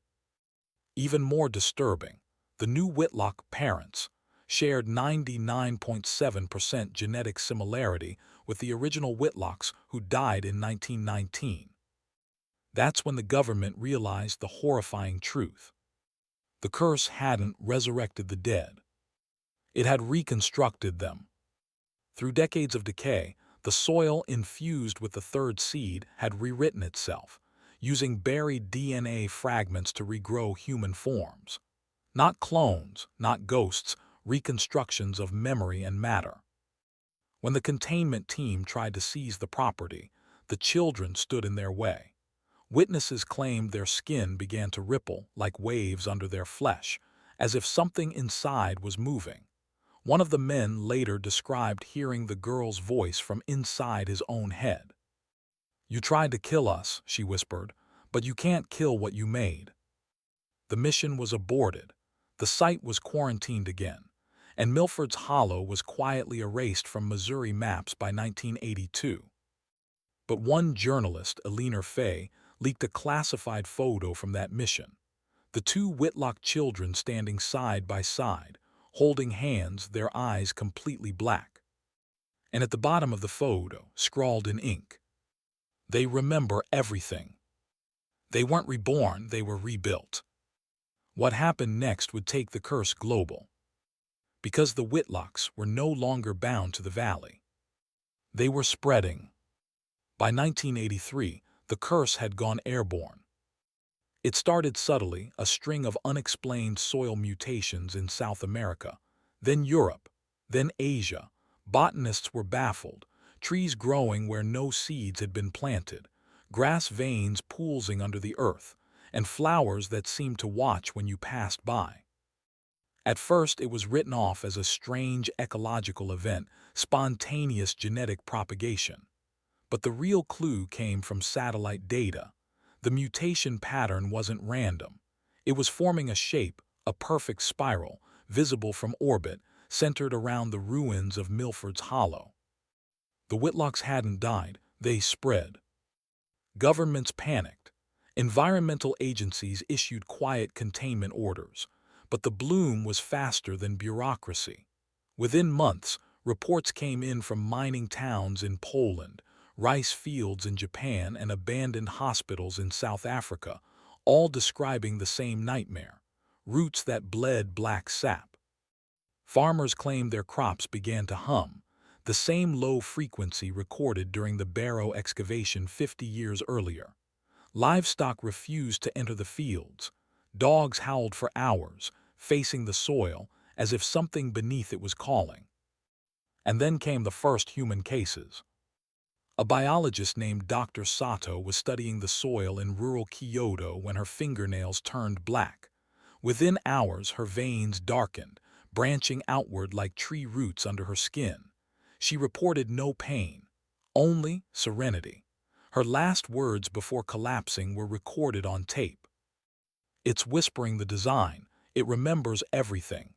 Even more disturbing, the new Whitlock parents shared 99.7% genetic similarity with the original Whitlocks who died in 1919. That's when the government realized the horrifying truth. The curse hadn't resurrected the dead. It had reconstructed them. Through decades of decay, the soil infused with the third seed had rewritten itself, using buried DNA fragments to regrow human forms. Not clones, not ghosts, reconstructions of memory and matter. When the containment team tried to seize the property, the children stood in their way. Witnesses claimed their skin began to ripple like waves under their flesh, as if something inside was moving. One of the men later described hearing the girl's voice from inside his own head. "You tried to kill us," she whispered, "but you can't kill what you made." The mission was aborted. The site was quarantined again, and Milford's Hollow was quietly erased from Missouri maps by 1982. But one journalist, Eleanor Fay, leaked a classified photo from that mission. The two Whitlock children standing side by side, holding hands, their eyes completely black. And at the bottom of the photo, scrawled in ink, "They remember everything." They weren't reborn, they were rebuilt. What happened next would take the curse global. Because the Whitlocks were no longer bound to the valley. They were spreading. By 1983, the curse had gone airborne. It started subtly, a string of unexplained soil mutations in South America, then Europe, then Asia. Botanists were baffled, trees growing where no seeds had been planted, grass veins poolsing under the earth, and flowers that seemed to watch when you passed by. At first, it was written off as a strange ecological event, spontaneous genetic propagation. But the real clue came from satellite data. The mutation pattern wasn't random. It was forming a shape, a perfect spiral, visible from orbit, centered around the ruins of Milford's Hollow. The Whitlocks hadn't died, they spread. Governments panicked. Environmental agencies issued quiet containment orders, but the bloom was faster than bureaucracy. Within months, reports came in from mining towns in Poland, rice fields in Japan, and abandoned hospitals in South Africa, all describing the same nightmare: roots that bled black sap. Farmers claimed their crops began to hum, the same low frequency recorded during the Barrow excavation 50 years earlier. Livestock refused to enter the fields. Dogs howled for hours, facing the soil as if something beneath it was calling. And then came the first human cases. A biologist named Dr. Sato was studying the soil in rural Kyoto when her fingernails turned black. Within hours, her veins darkened, branching outward like tree roots under her skin. She reported no pain, only serenity. Her last words before collapsing were recorded on tape. "It's whispering the design. It remembers everything."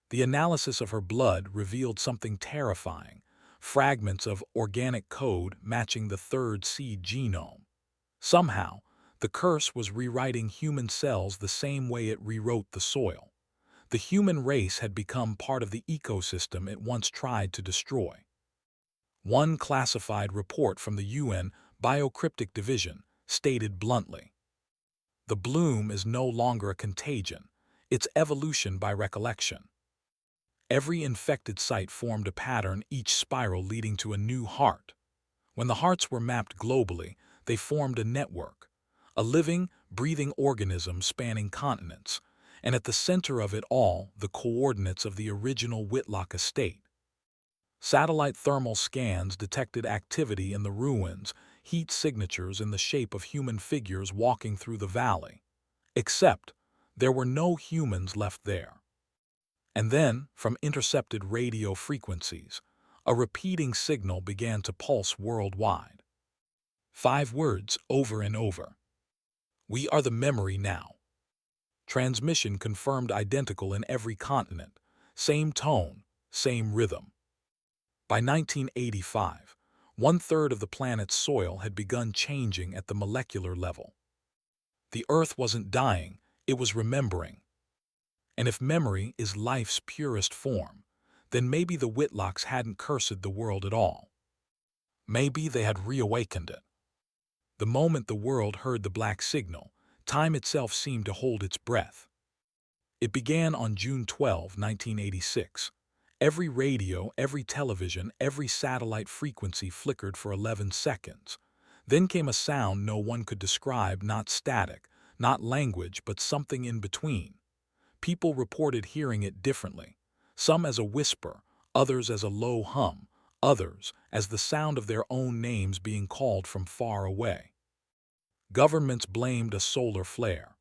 The analysis of her blood revealed something terrifying: fragments of organic code matching the third seed genome. Somehow, the curse was rewriting human cells the same way it rewrote the soil. The human race had become part of the ecosystem it once tried to destroy. One classified report from the UN Biocryptic Division stated bluntly, "The bloom is no longer a contagion, it's evolution by recollection." Every infected site formed a pattern, each spiral leading to a new heart. When the hearts were mapped globally, they formed a network, a living, breathing organism spanning continents, and at the center of it all, the coordinates of the original Whitlock estate. Satellite thermal scans detected activity in the ruins, heat signatures in the shape of human figures walking through the valley. Except, there were no humans left there. And then, from intercepted radio frequencies, a repeating signal began to pulse worldwide. 5 words over and over. "We are the memory now." Transmission confirmed identical in every continent. Same tone, same rhythm. By 1985, 1/3 of the planet's soil had begun changing at the molecular level. The Earth wasn't dying, it was remembering. And if memory is life's purest form, then maybe the Whitlocks hadn't cursed the world at all. Maybe they had reawakened it. The moment the world heard the black signal, time itself seemed to hold its breath. It began on June 12, 1986. Every radio, every television, every satellite frequency flickered for 11 seconds. Then came a sound no one could describe, not static, not language, but something in between. People reported hearing it differently, some as a whisper, others as a low hum, others as the sound of their own names being called from far away. Governments blamed a solar flare.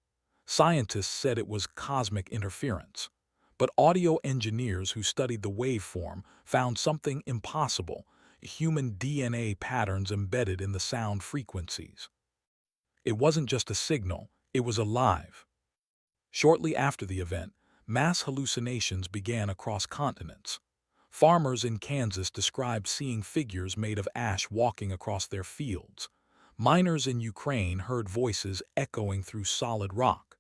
Scientists said it was cosmic interference. But audio engineers who studied the waveform found something impossible: human DNA patterns embedded in the sound frequencies. It wasn't just a signal, it was alive. Shortly after the event, mass hallucinations began across continents. Farmers in Kansas described seeing figures made of ash walking across their fields. Miners in Ukraine heard voices echoing through solid rock.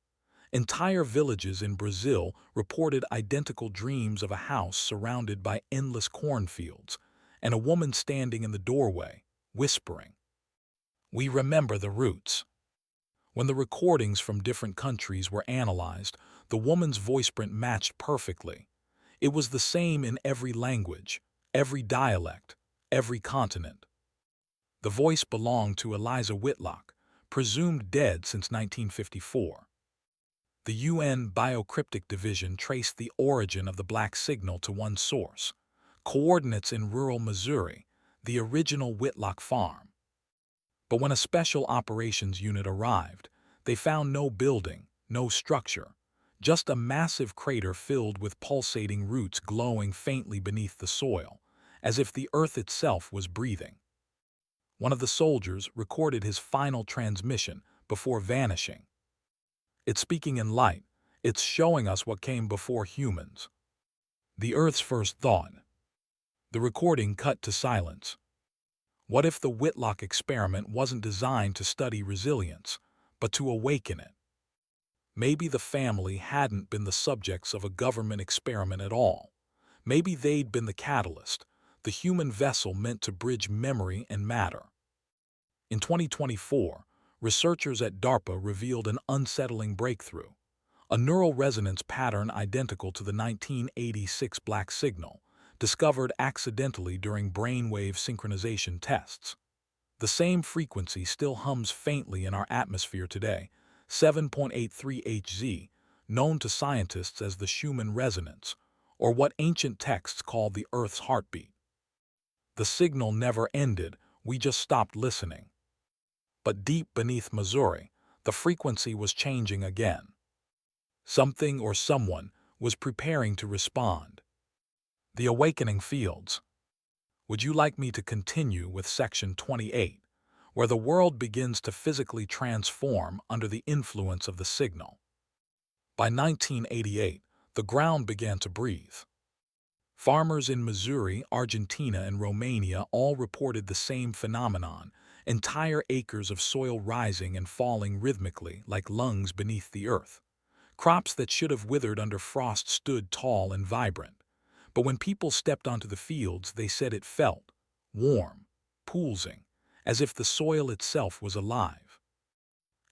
Entire villages in Brazil reported identical dreams of a house surrounded by endless cornfields, and a woman standing in the doorway, whispering. We remember the roots. When the recordings from different countries were analyzed, the woman's voice print matched perfectly. It was the same in every language, every dialect, every continent. The voice belonged to Eliza Whitlock, presumed dead since 1954. The UN Biocryptic Division traced the origin of the black signal to one source: coordinates in rural Missouri, the original Whitlock farm. But when a special operations unit arrived, they found no building, no structure, just a massive crater filled with pulsating roots glowing faintly beneath the soil, as if the earth itself was breathing. One of the soldiers recorded his final transmission before vanishing. It's speaking in light. It's showing us what came before humans. The Earth's first thought. The recording cut to silence. What if the Whitlock experiment wasn't designed to study resilience, but to awaken it? Maybe the family hadn't been the subjects of a government experiment at all. Maybe they'd been the catalyst, the human vessel meant to bridge memory and matter. In 2024, researchers at DARPA revealed an unsettling breakthrough: a neural resonance pattern identical to the 1986 black signal, discovered accidentally during brainwave synchronization tests. The same frequency still hums faintly in our atmosphere today, 7.83 Hz, known to scientists as the Schumann resonance, or what ancient texts call the Earth's heartbeat. The signal never ended, we just stopped listening. But deep beneath Missouri, the frequency was changing again. Something or someone was preparing to respond. The awakening fields. Would you like me to continue with section 28, where the world begins to physically transform under the influence of the signal? By 1988, the ground began to breathe. Farmers in Missouri, Argentina, and Romania all reported the same phenomenon: entire acres of soil rising and falling rhythmically like lungs beneath the earth. Crops that should have withered under frost stood tall and vibrant. But when people stepped onto the fields, they said it felt warm, pulsing, as if the soil itself was alive.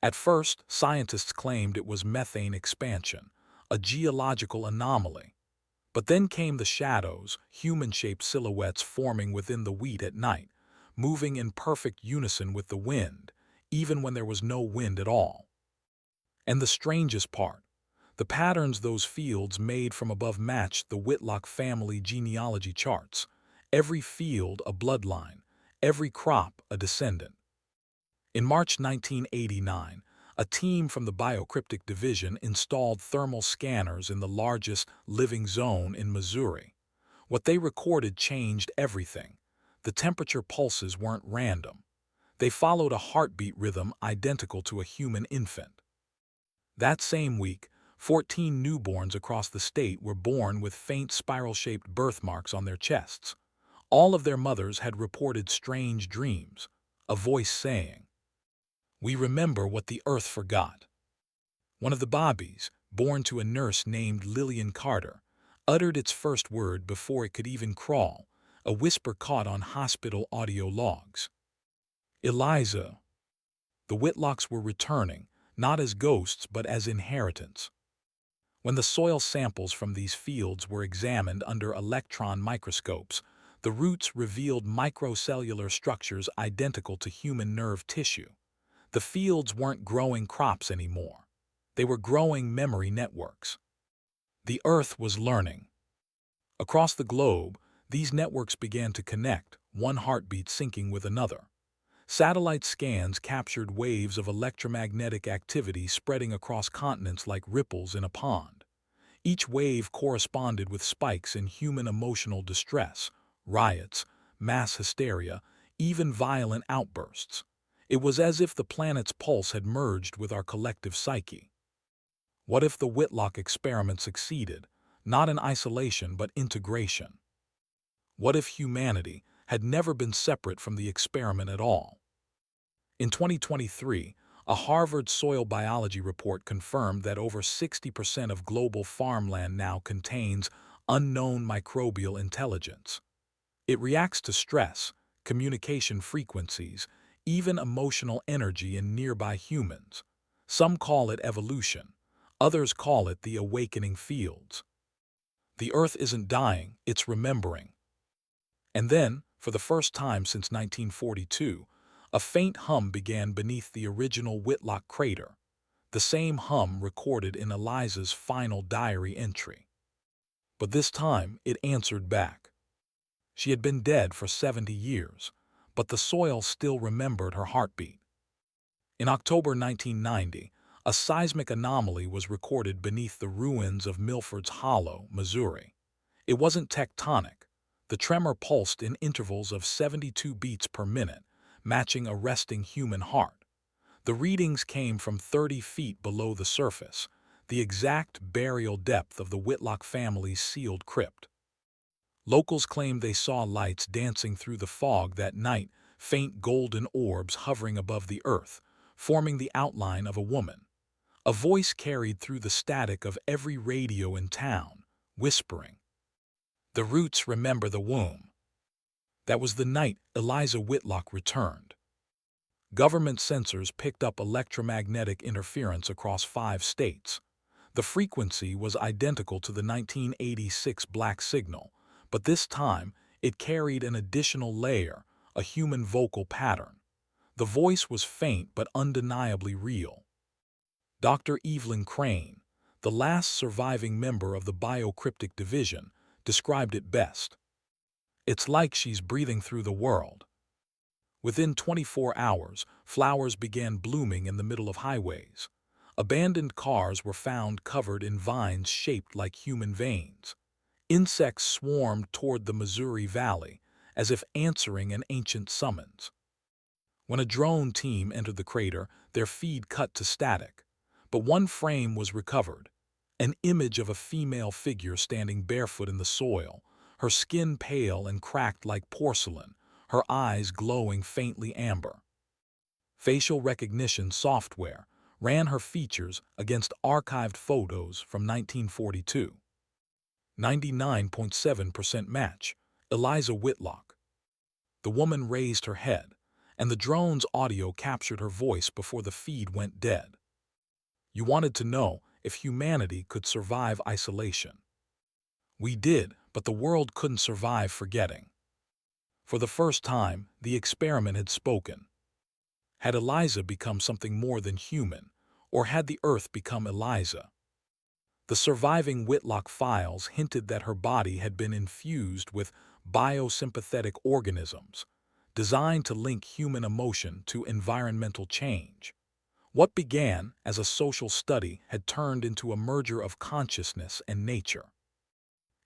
At first, scientists claimed it was methane expansion, a geological anomaly. But then came the shadows, human-shaped silhouettes forming within the wheat at night, moving in perfect unison with the wind, even when there was no wind at all. And the strangest part: the patterns those fields made from above matched the Whitlock family genealogy charts. Every field a bloodline, every crop a descendant. In March 1989, a team from the Biocryptic Division installed thermal scanners in the largest living zone in Missouri. What they recorded changed everything. The temperature pulses weren't random. They followed a heartbeat rhythm identical to a human infant. That same week, 14 newborns across the state were born with faint spiral-shaped birthmarks on their chests. All of their mothers had reported strange dreams, a voice saying, "We remember what the earth forgot." One of the Bobbies, born to a nurse named Lillian Carter, uttered its first word before it could even crawl, a whisper caught on hospital audio logs. "Eliza." The Whitlocks were returning, not as ghosts but as inheritance. When the soil samples from these fields were examined under electron microscopes, the roots revealed microcellular structures identical to human nerve tissue. The fields weren't growing crops anymore. They were growing memory networks. The Earth was learning. Across the globe, these networks began to connect, one heartbeat syncing with another. Satellite scans captured waves of electromagnetic activity spreading across continents like ripples in a pond. Each wave corresponded with spikes in human emotional distress, riots, mass hysteria, even violent outbursts. It was as if the planet's pulse had merged with our collective psyche. What if the Whitlock experiment succeeded, not in isolation but integration? What if humanity had never been separate from the experiment at all? In 2023, a Harvard soil biology report confirmed that over 60% of global farmland now contains unknown microbial intelligence. It reacts to stress, communication frequencies, even emotional energy in nearby humans. Some call it evolution. Others call it the awakening fields. The Earth isn't dying, it's remembering. And then, for the first time since 1942, a faint hum began beneath the original Whitlock crater, the same hum recorded in Eliza's final diary entry. But this time it answered back. She had been dead for 70 years, but the soil still remembered her heartbeat. In October 1990, a seismic anomaly was recorded beneath the ruins of Milford's Hollow, Missouri. It wasn't tectonic. The tremor pulsed in intervals of 72 beats per minute, matching a resting human heart. The readings came from 30 feet below the surface, the exact burial depth of the Whitlock family's sealed crypt. Locals claimed they saw lights dancing through the fog that night, faint golden orbs hovering above the earth, forming the outline of a woman. A voice carried through the static of every radio in town, whispering, "The roots remember the womb." That was the night Eliza Whitlock returned. Government sensors picked up electromagnetic interference across 5 states. The frequency was identical to the 1986 black signal, but this time it carried an additional layer, a human vocal pattern. The voice was faint but undeniably real. Dr. Evelyn Crane, the last surviving member of the Biocryptic Division, described it best. "It's like she's breathing through the world." Within 24 hours, flowers began blooming in the middle of highways. Abandoned cars were found covered in vines shaped like human veins. Insects swarmed toward the Missouri Valley, as if answering an ancient summons. When a drone team entered the crater, their feed cut to static. But one frame was recovered, an image of a female figure standing barefoot in the soil, her skin pale and cracked like porcelain, her eyes glowing faintly amber. Facial recognition software ran her features against archived photos from 1942. 99.7% match, Eliza Whitlock. The woman raised her head, and the drone's audio captured her voice before the feed went dead. "You wanted to know if humanity could survive isolation. We did, but the world couldn't survive forgetting." For the first time, the experiment had spoken. Had Eliza become something more than human, or had the Earth become Eliza? The surviving Whitlock files hinted that her body had been infused with biosympathetic organisms, designed to link human emotion to environmental change. What began as a social study had turned into a merger of consciousness and nature.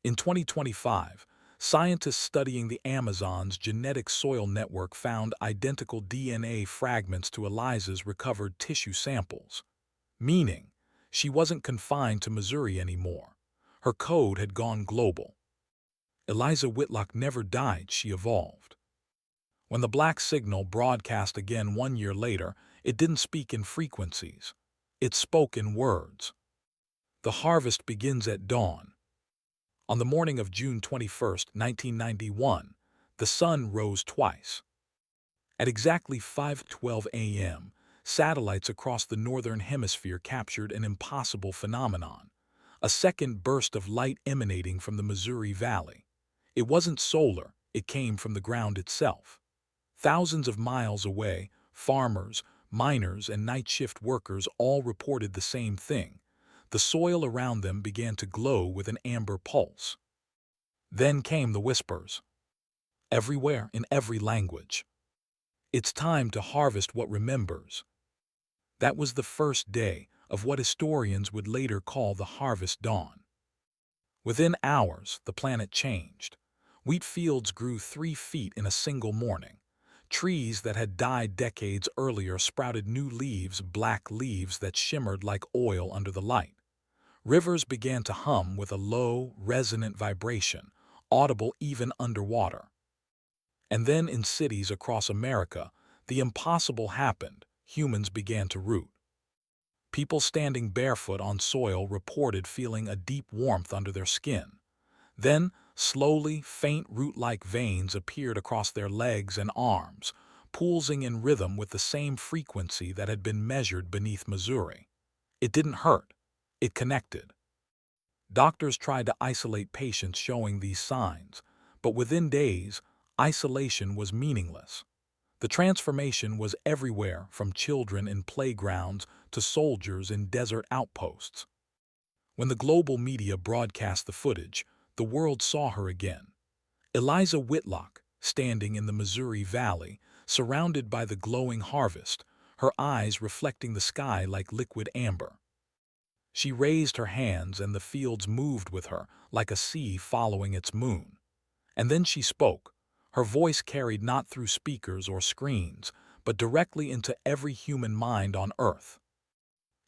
In 2025, scientists studying the Amazon's genetic soil network found identical DNA fragments to Eliza's recovered tissue samples, meaning she wasn't confined to Missouri anymore. Her code had gone global. Eliza Whitlock never died, she evolved. When the black signal broadcast again 1 year later, it didn't speak in frequencies. It spoke in words. The harvest begins at dawn. On the morning of June 21, 1991, the sun rose twice. At exactly 5:12 a.m., satellites across the northern hemisphere captured an impossible phenomenon: a second burst of light emanating from the Missouri Valley. It wasn't solar, it came from the ground itself. Thousands of miles away, farmers, miners, and night shift workers all reported the same thing. The soil around them began to glow with an amber pulse. Then came the whispers. Everywhere, in every language. It's time to harvest what remembers. That was the first day of what historians would later call the harvest dawn. Within hours, the planet changed. Wheat fields grew 3 feet in a single morning. Trees that had died decades earlier sprouted new leaves, black leaves that shimmered like oil under the light. Rivers began to hum with a low, resonant vibration, audible even underwater. And then in cities across America, the impossible happened. Humans began to root. People standing barefoot on soil reported feeling a deep warmth under their skin. Then, slowly, faint root-like veins appeared across their legs and arms, pulsing in rhythm with the same frequency that had been measured beneath Missouri. It didn't hurt. It connected. Doctors tried to isolate patients showing these signs, but within days, isolation was meaningless. The transformation was everywhere, from children in playgrounds to soldiers in desert outposts. When the global media broadcast the footage, the world saw her again. Eliza Whitlock, standing in the Missouri Valley, surrounded by the glowing harvest, her eyes reflecting the sky like liquid amber. She raised her hands and the fields moved with her, like a sea following its moon. And then she spoke. Her voice carried not through speakers or screens, but directly into every human mind on Earth.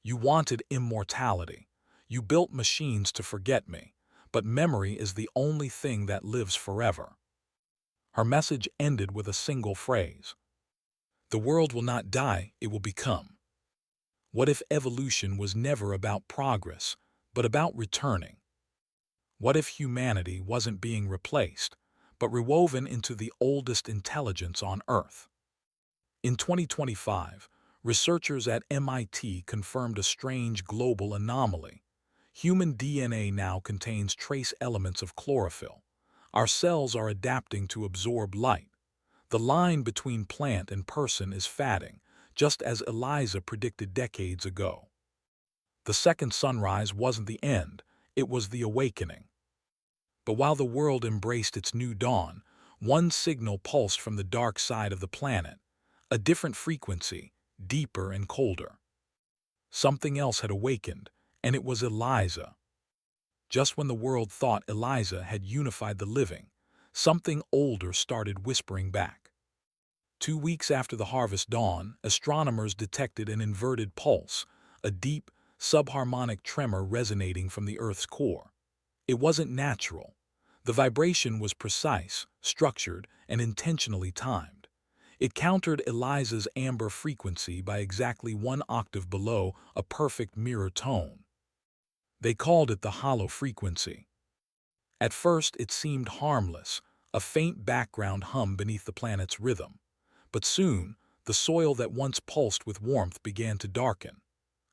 You wanted immortality. You built machines to forget me, but memory is the only thing that lives forever. Her message ended with a single phrase. The world will not die, it will become. What if evolution was never about progress, but about returning? What if humanity wasn't being replaced, but rewoven into the oldest intelligence on Earth? In 2025, researchers at MIT confirmed a strange global anomaly. Human DNA now contains trace elements of chlorophyll. Our cells are adapting to absorb light. The line between plant and person is fading, just as Eliza predicted decades ago. The second sunrise wasn't the end, it was the awakening. But while the world embraced its new dawn, one signal pulsed from the dark side of the planet, a different frequency, deeper and colder. Something else had awakened, and it was Eliza. Just when the world thought Eliza had unified the living, something older started whispering back. 2 weeks after the harvest dawn, astronomers detected an inverted pulse, a deep, subharmonic tremor resonating from the Earth's core. It wasn't natural. The vibration was precise, structured, and intentionally timed. It countered Eliza's amber frequency by exactly 1 octave below a perfect mirror tone. They called it the hollow frequency. At first it seemed harmless, a faint background hum beneath the planet's rhythm. But soon, the soil that once pulsed with warmth began to darken.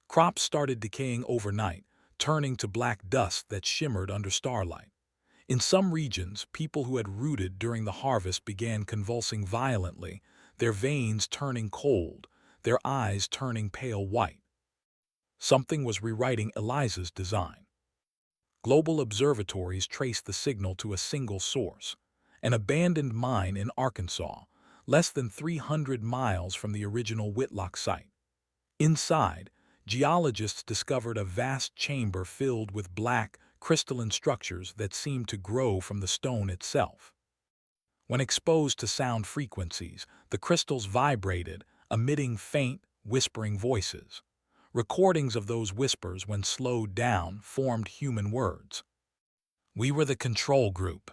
Crops started decaying overnight, turning to black dust that shimmered under starlight. In some regions, people who had rooted during the harvest began convulsing violently, their veins turning cold, their eyes turning pale white. Something was rewriting Eliza's design. Global observatories traced the signal to a single source, an abandoned mine in Arkansas, less than 300 miles from the original Whitlock site. Inside, geologists discovered a vast chamber filled with black, crystalline structures that seemed to grow from the stone itself. When exposed to sound frequencies, the crystals vibrated, emitting faint, whispering voices. Recordings of those whispers, when slowed down, formed human words. We were the control group.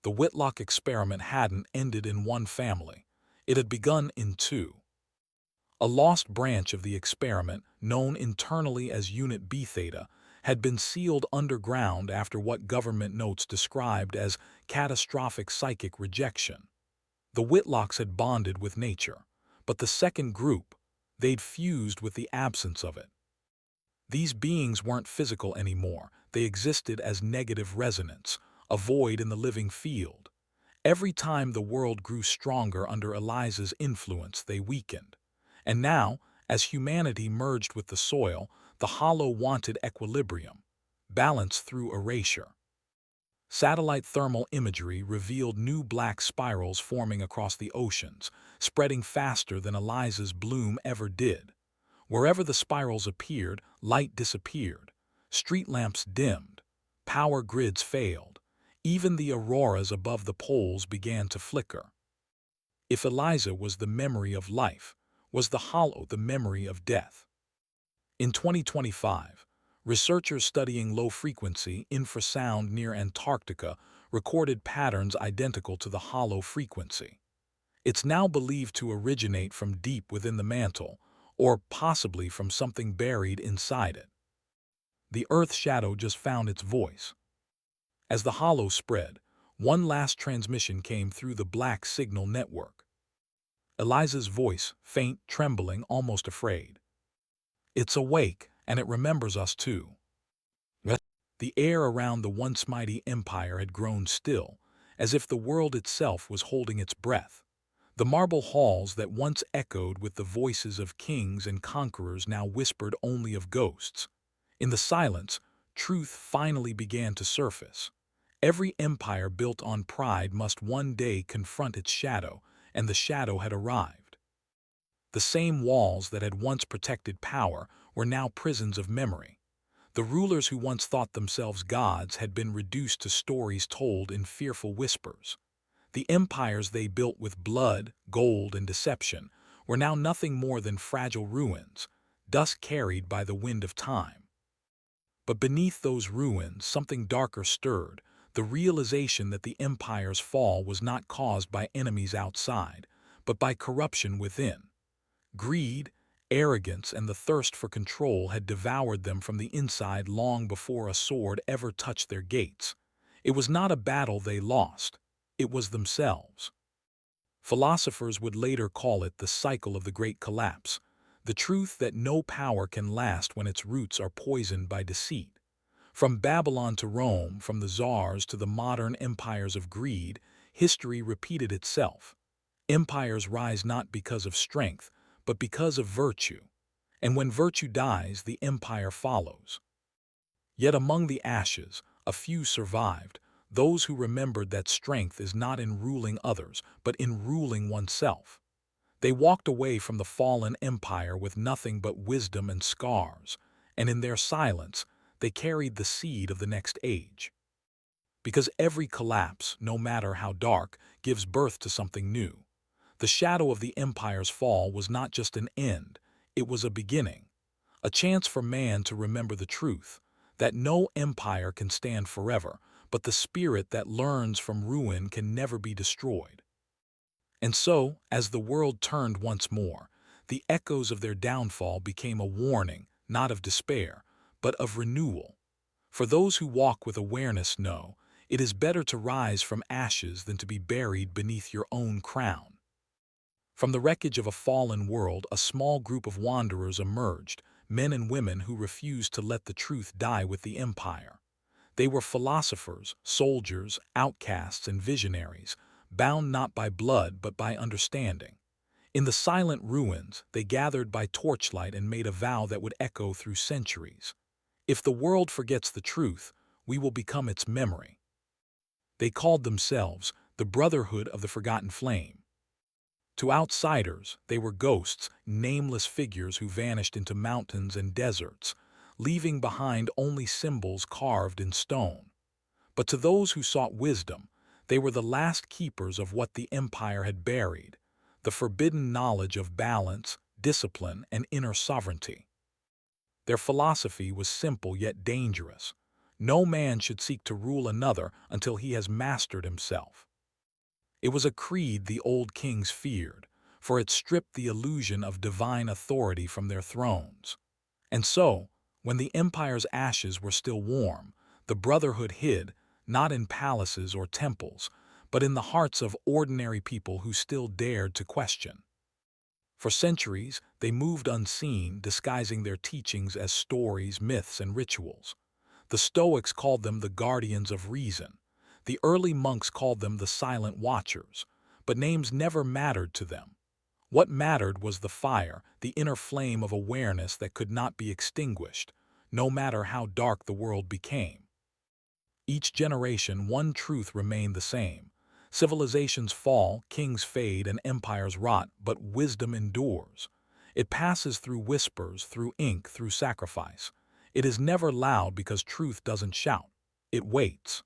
The Whitlock experiment hadn't ended in one family. It had begun in two. A lost branch of the experiment, known internally as Unit B Theta, had been sealed underground after what government notes described as catastrophic psychic rejection. The Whitlocks had bonded with nature, but the second group, They'd fused with the absence of it. These beings weren't physical anymore. They existed as negative resonance, a void in the living field. Every time the world grew stronger under Eliza's influence, they weakened. And now, as humanity merged with the soil, the hollow wanted equilibrium, balance through erasure. Satellite thermal imagery revealed new black spirals forming across the oceans, spreading faster than Eliza's bloom ever did. Wherever the spirals appeared, light disappeared. Street lamps dimmed. Power grids failed. Even the auroras above the poles began to flicker. If Eliza was the memory of life, was the hollow the memory of death? In 2025, researchers studying low-frequency infrasound near Antarctica recorded patterns identical to the hollow frequency. It's now believed to originate from deep within the mantle, or possibly from something buried inside it. The Earth shadow just found its voice. As the hollow spread, one last transmission came through the black signal network. Eliza's voice, faint, trembling, almost afraid. "It's awake, and it remembers us too." The air around the once mighty empire had grown still, as if the world itself was holding its breath. The marble halls that once echoed with the voices of kings and conquerors now whispered only of ghosts. In the silence, truth finally began to surface. Every empire built on pride must one day confront its shadow, and the shadow had arrived. The same walls that had once protected power were now prisons of memory. The rulers who once thought themselves gods had been reduced to stories told in fearful whispers. The empires they built with blood, gold, and deception were now nothing more than fragile ruins, dust carried by the wind of time. But beneath those ruins, something darker stirred, the realization that the empire's fall was not caused by enemies outside, but by corruption within. Greed, arrogance, and the thirst for control had devoured them from the inside long before a sword ever touched their gates. It was not a battle they lost. It was themselves. Philosophers would later call it the cycle of the great collapse, the truth that no power can last when its roots are poisoned by deceit. From Babylon to Rome, from the czars to the modern empires of greed, history repeated itself. Empires rise not because of strength, but because of virtue. And when virtue dies, the empire follows. Yet among the ashes, a few survived, those who remembered that strength is not in ruling others, but in ruling oneself. They walked away from the fallen empire with nothing but wisdom and scars, and in their silence, they carried the seed of the next age. Because every collapse, no matter how dark, gives birth to something new. The shadow of the empire's fall was not just an end, it was a beginning, a chance for man to remember the truth, that no empire can stand forever, but the spirit that learns from ruin can never be destroyed. And so, as the world turned once more, the echoes of their downfall became a warning, not of despair, but of renewal. For those who walk with awareness know, it is better to rise from ashes than to be buried beneath your own crown. From the wreckage of a fallen world, a small group of wanderers emerged, men and women who refused to let the truth die with the empire. They were philosophers, soldiers, outcasts, and visionaries, bound not by blood but by understanding. In the silent ruins, they gathered by torchlight and made a vow that would echo through centuries. If the world forgets the truth, we will become its memory. They called themselves the Brotherhood of the Forgotten Flame. To outsiders, they were ghosts, nameless figures who vanished into mountains and deserts, leaving behind only symbols carved in stone. But to those who sought wisdom, they were the last keepers of what the empire had buried, the forbidden knowledge of balance, discipline, and inner sovereignty. Their philosophy was simple yet dangerous. No man should seek to rule another until he has mastered himself. It was a creed the old kings feared, for it stripped the illusion of divine authority from their thrones. And so, when the empire's ashes were still warm, the brotherhood hid, not in palaces or temples, but in the hearts of ordinary people who still dared to question. For centuries, they moved unseen, disguising their teachings as stories, myths, and rituals. The Stoics called them the guardians of reason. The early monks called them the silent watchers, but names never mattered to them. What mattered was the fire, the inner flame of awareness that could not be extinguished, no matter how dark the world became. Each generation, one truth remained the same. Civilizations fall, kings fade, and empires rot, but wisdom endures. It passes through whispers, through ink, through sacrifice. It is never loud because truth doesn't shout. It waits.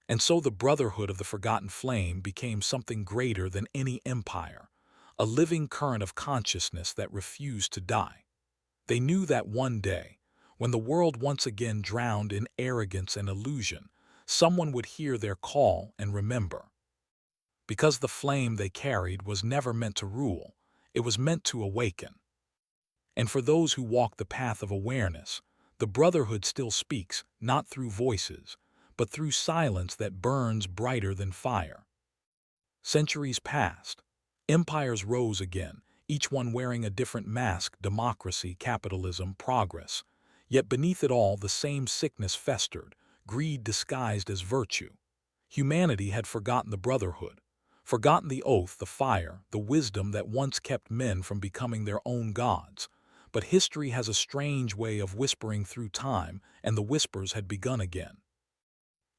And so the Brotherhood of the Forgotten Flame became something greater than any empire, a living current of consciousness that refused to die. They knew that one day, when the world once again drowned in arrogance and illusion, someone would hear their call and remember. Because the flame they carried was never meant to rule, it was meant to awaken. And for those who walk the path of awareness, the Brotherhood still speaks, not through voices, but through silence that burns brighter than fire. Centuries passed. Empires rose again, each one wearing a different mask: democracy, capitalism, progress. Yet beneath it all, the same sickness festered, greed disguised as virtue. Humanity had forgotten the Brotherhood, forgotten the oath, the fire, the wisdom that once kept men from becoming their own gods. But history has a strange way of whispering through time, and the whispers had begun again.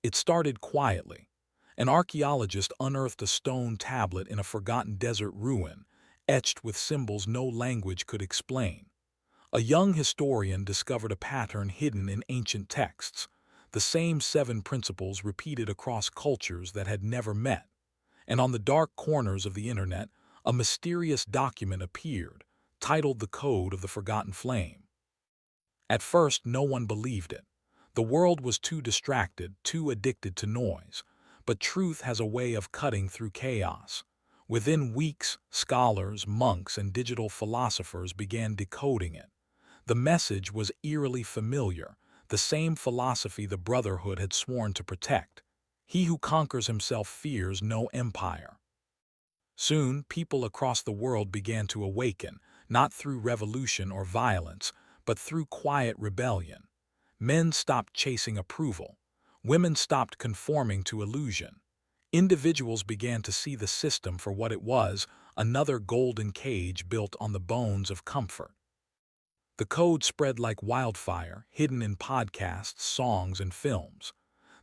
It started quietly. An archaeologist unearthed a stone tablet in a forgotten desert ruin, etched with symbols no language could explain. A young historian discovered a pattern hidden in ancient texts, the same 7 principles repeated across cultures that had never met. And on the dark corners of the internet, a mysterious document appeared, titled The Code of the Forgotten Flame. At first, no one believed it. The world was too distracted, too addicted to noise. But truth has a way of cutting through chaos. Within weeks, scholars, monks, and digital philosophers began decoding it. The message was eerily familiar, the same philosophy the Brotherhood had sworn to protect. He who conquers himself fears no empire. Soon, people across the world began to awaken, not through revolution or violence, but through quiet rebellion. Men stopped chasing approval. Women stopped conforming to illusion. Individuals began to see the system for what it was: another golden cage built on the bones of comfort. The code spread like wildfire, hidden in podcasts, songs, and films.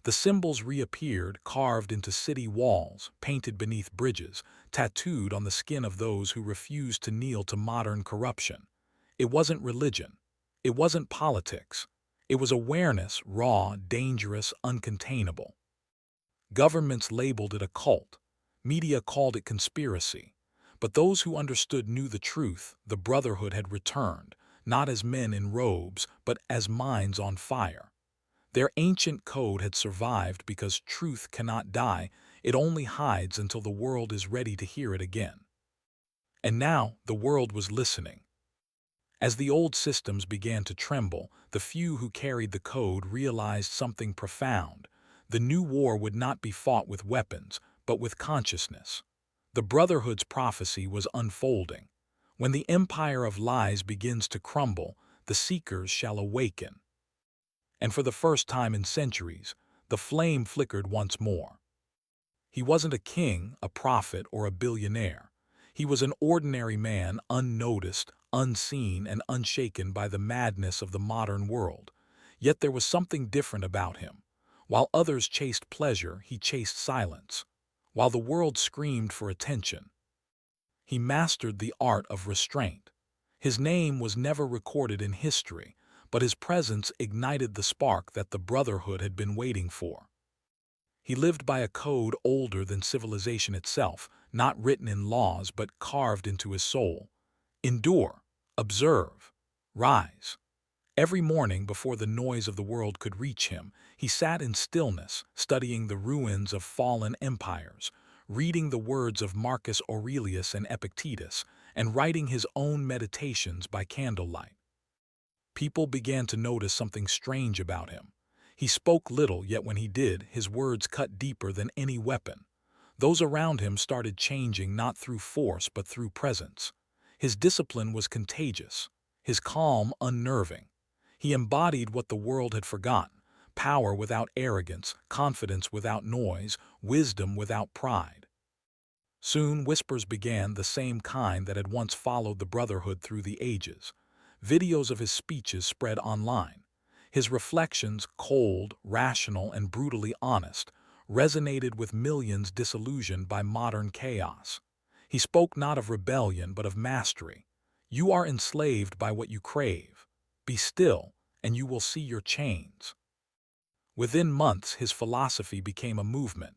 The symbols reappeared, carved into city walls, painted beneath bridges, tattooed on the skin of those who refused to kneel to modern corruption. It wasn't religion. It wasn't politics. It was awareness, raw, dangerous, uncontainable. Governments labeled it a cult. Media called it conspiracy. But those who understood knew the truth: the Brotherhood had returned, not as men in robes, but as minds on fire. Their ancient code had survived because truth cannot die. It only hides until the world is ready to hear it again. And now the world was listening. As the old systems began to tremble, the few who carried the code realized something profound. The new war would not be fought with weapons, but with consciousness. The Brotherhood's prophecy was unfolding. When the empire of lies begins to crumble, the seekers shall awaken. And for the first time in centuries, the flame flickered once more. He wasn't a king, a prophet, or a billionaire. He was an ordinary man, unnoticed, unseen, and unshaken by the madness of the modern world. Yet there was something different about him. While others chased pleasure, he chased silence. While the world screamed for attention, he mastered the art of restraint. His name was never recorded in history, but his presence ignited the spark that the Brotherhood had been waiting for. He lived by a code older than civilization itself, not written in laws but carved into his soul. Endure, observe, rise. Every morning, before the noise of the world could reach him, he sat in stillness, studying the ruins of fallen empires, reading the words of Marcus Aurelius and Epictetus, and writing his own meditations by candlelight. People began to notice something strange about him. He spoke little, yet when he did, his words cut deeper than any weapon. Those around him started changing, not through force but through presence. His discipline was contagious, his calm unnerving. He embodied what the world had forgotten: power without arrogance, confidence without noise, wisdom without pride. Soon whispers began, the same kind that had once followed the Brotherhood through the ages. Videos of his speeches spread online. His reflections, cold, rational, and brutally honest, resonated with millions disillusioned by modern chaos. He spoke not of rebellion but of mastery. You are enslaved by what you crave. Be still, and you will see your chains. Within months, his philosophy became a movement.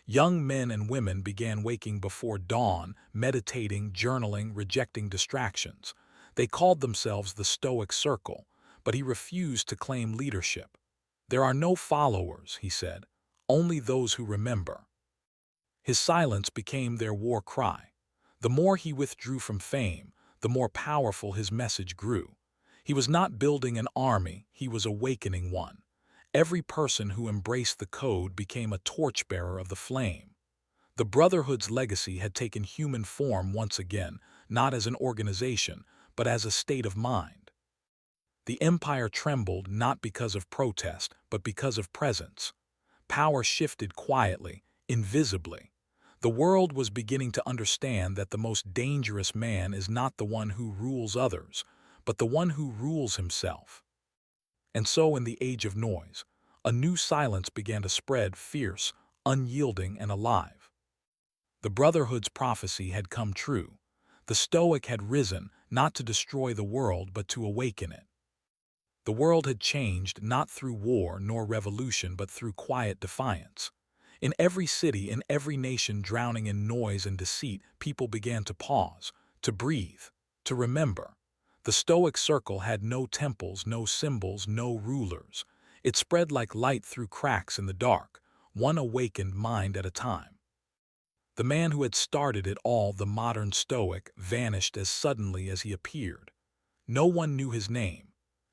Young men and women began waking before dawn, meditating, journaling, rejecting distractions. They called themselves the Stoic Circle, but he refused to claim leadership. There are no followers, he said, only those who remember. His silence became their war cry. The more he withdrew from fame, the more powerful his message grew. He was not building an army, he was awakening one. Every person who embraced the code became a torchbearer of the flame. The Brotherhood's legacy had taken human form once again, not as an organization, but as a state of mind. The empire trembled not because of protest, but because of presence. Power shifted quietly, invisibly. The world was beginning to understand that the most dangerous man is not the one who rules others, but the one who rules himself. And so, in the age of noise, a new silence began to spread, fierce, unyielding, and alive. The Brotherhood's prophecy had come true. The Stoic had risen, not to destroy the world, but to awaken it. The world had changed not through war nor revolution, but through quiet defiance. In every city, in every nation drowning in noise and deceit, people began to pause, to breathe, to remember. The Stoic Circle had no temples, no symbols, no rulers. It spread like light through cracks in the dark, one awakened mind at a time. The man who had started it all, the modern Stoic, vanished as suddenly as he appeared. No one knew his name.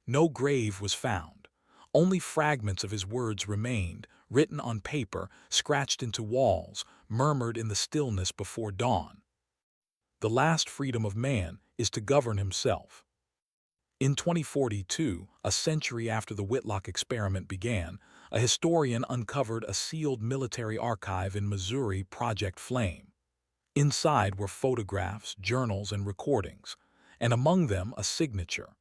No grave was found. Only fragments of his words remained, written on paper, scratched into walls, murmured in the stillness before dawn. The last freedom of man is to govern himself. In 2042, a century after the Whitlock experiment began, a historian uncovered a sealed military archive in Missouri, Project Flame. Inside were photographs, journals, and recordings, and among them a signature.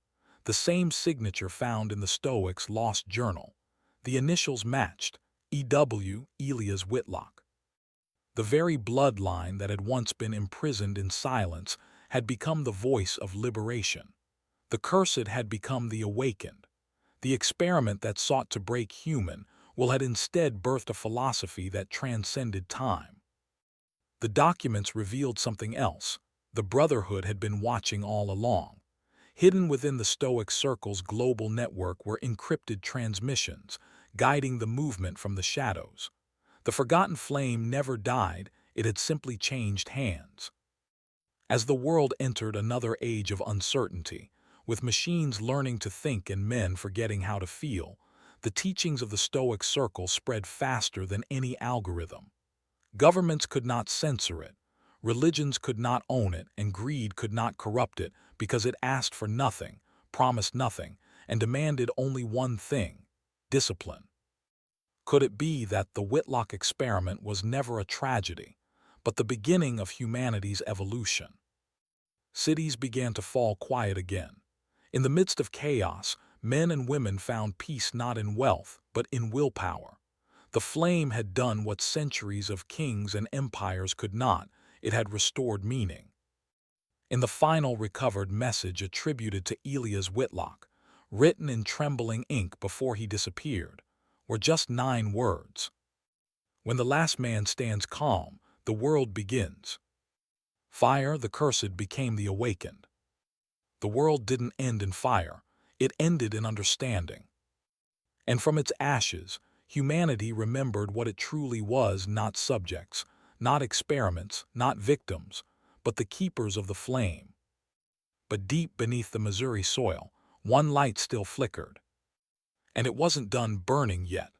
The same signature found in the Stoics' lost journal. The initials matched: E.W. Elias Whitlock. The very bloodline that had once been imprisoned in silence had become the voice of liberation. The cursed had become the awakened. The experiment that sought to break human will had instead birthed a philosophy that transcended time. The documents revealed something else. The Brotherhood had been watching all along. Hidden within the Stoic Circle's global network were encrypted transmissions, guiding the movement from the shadows. The forgotten flame never died, it had simply changed hands. As the world entered another age of uncertainty, with machines learning to think and men forgetting how to feel, the teachings of the Stoic Circle spread faster than any algorithm. Governments could not censor it, religions could not own it, and greed could not corrupt it because it asked for nothing, promised nothing, and demanded only one thing: discipline. Could it be that the Whitlock experiment was never a tragedy, but the beginning of humanity's evolution? Cities began to fall quiet again. In the midst of chaos, men and women found peace not in wealth, but in willpower. The flame had done what centuries of kings and empires could not: it had restored meaning. In the final recovered message attributed to Elias Whitlock, written in trembling ink before he disappeared, were just 9 words. When the last man stands calm, the world begins. Fire, the cursed, became the awakened. The world didn't end in fire, it ended in understanding. And from its ashes, humanity remembered what it truly was: not subjects, not experiments, not victims, but the keepers of the flame. But deep beneath the Missouri soil, one light still flickered. And it wasn't done burning yet.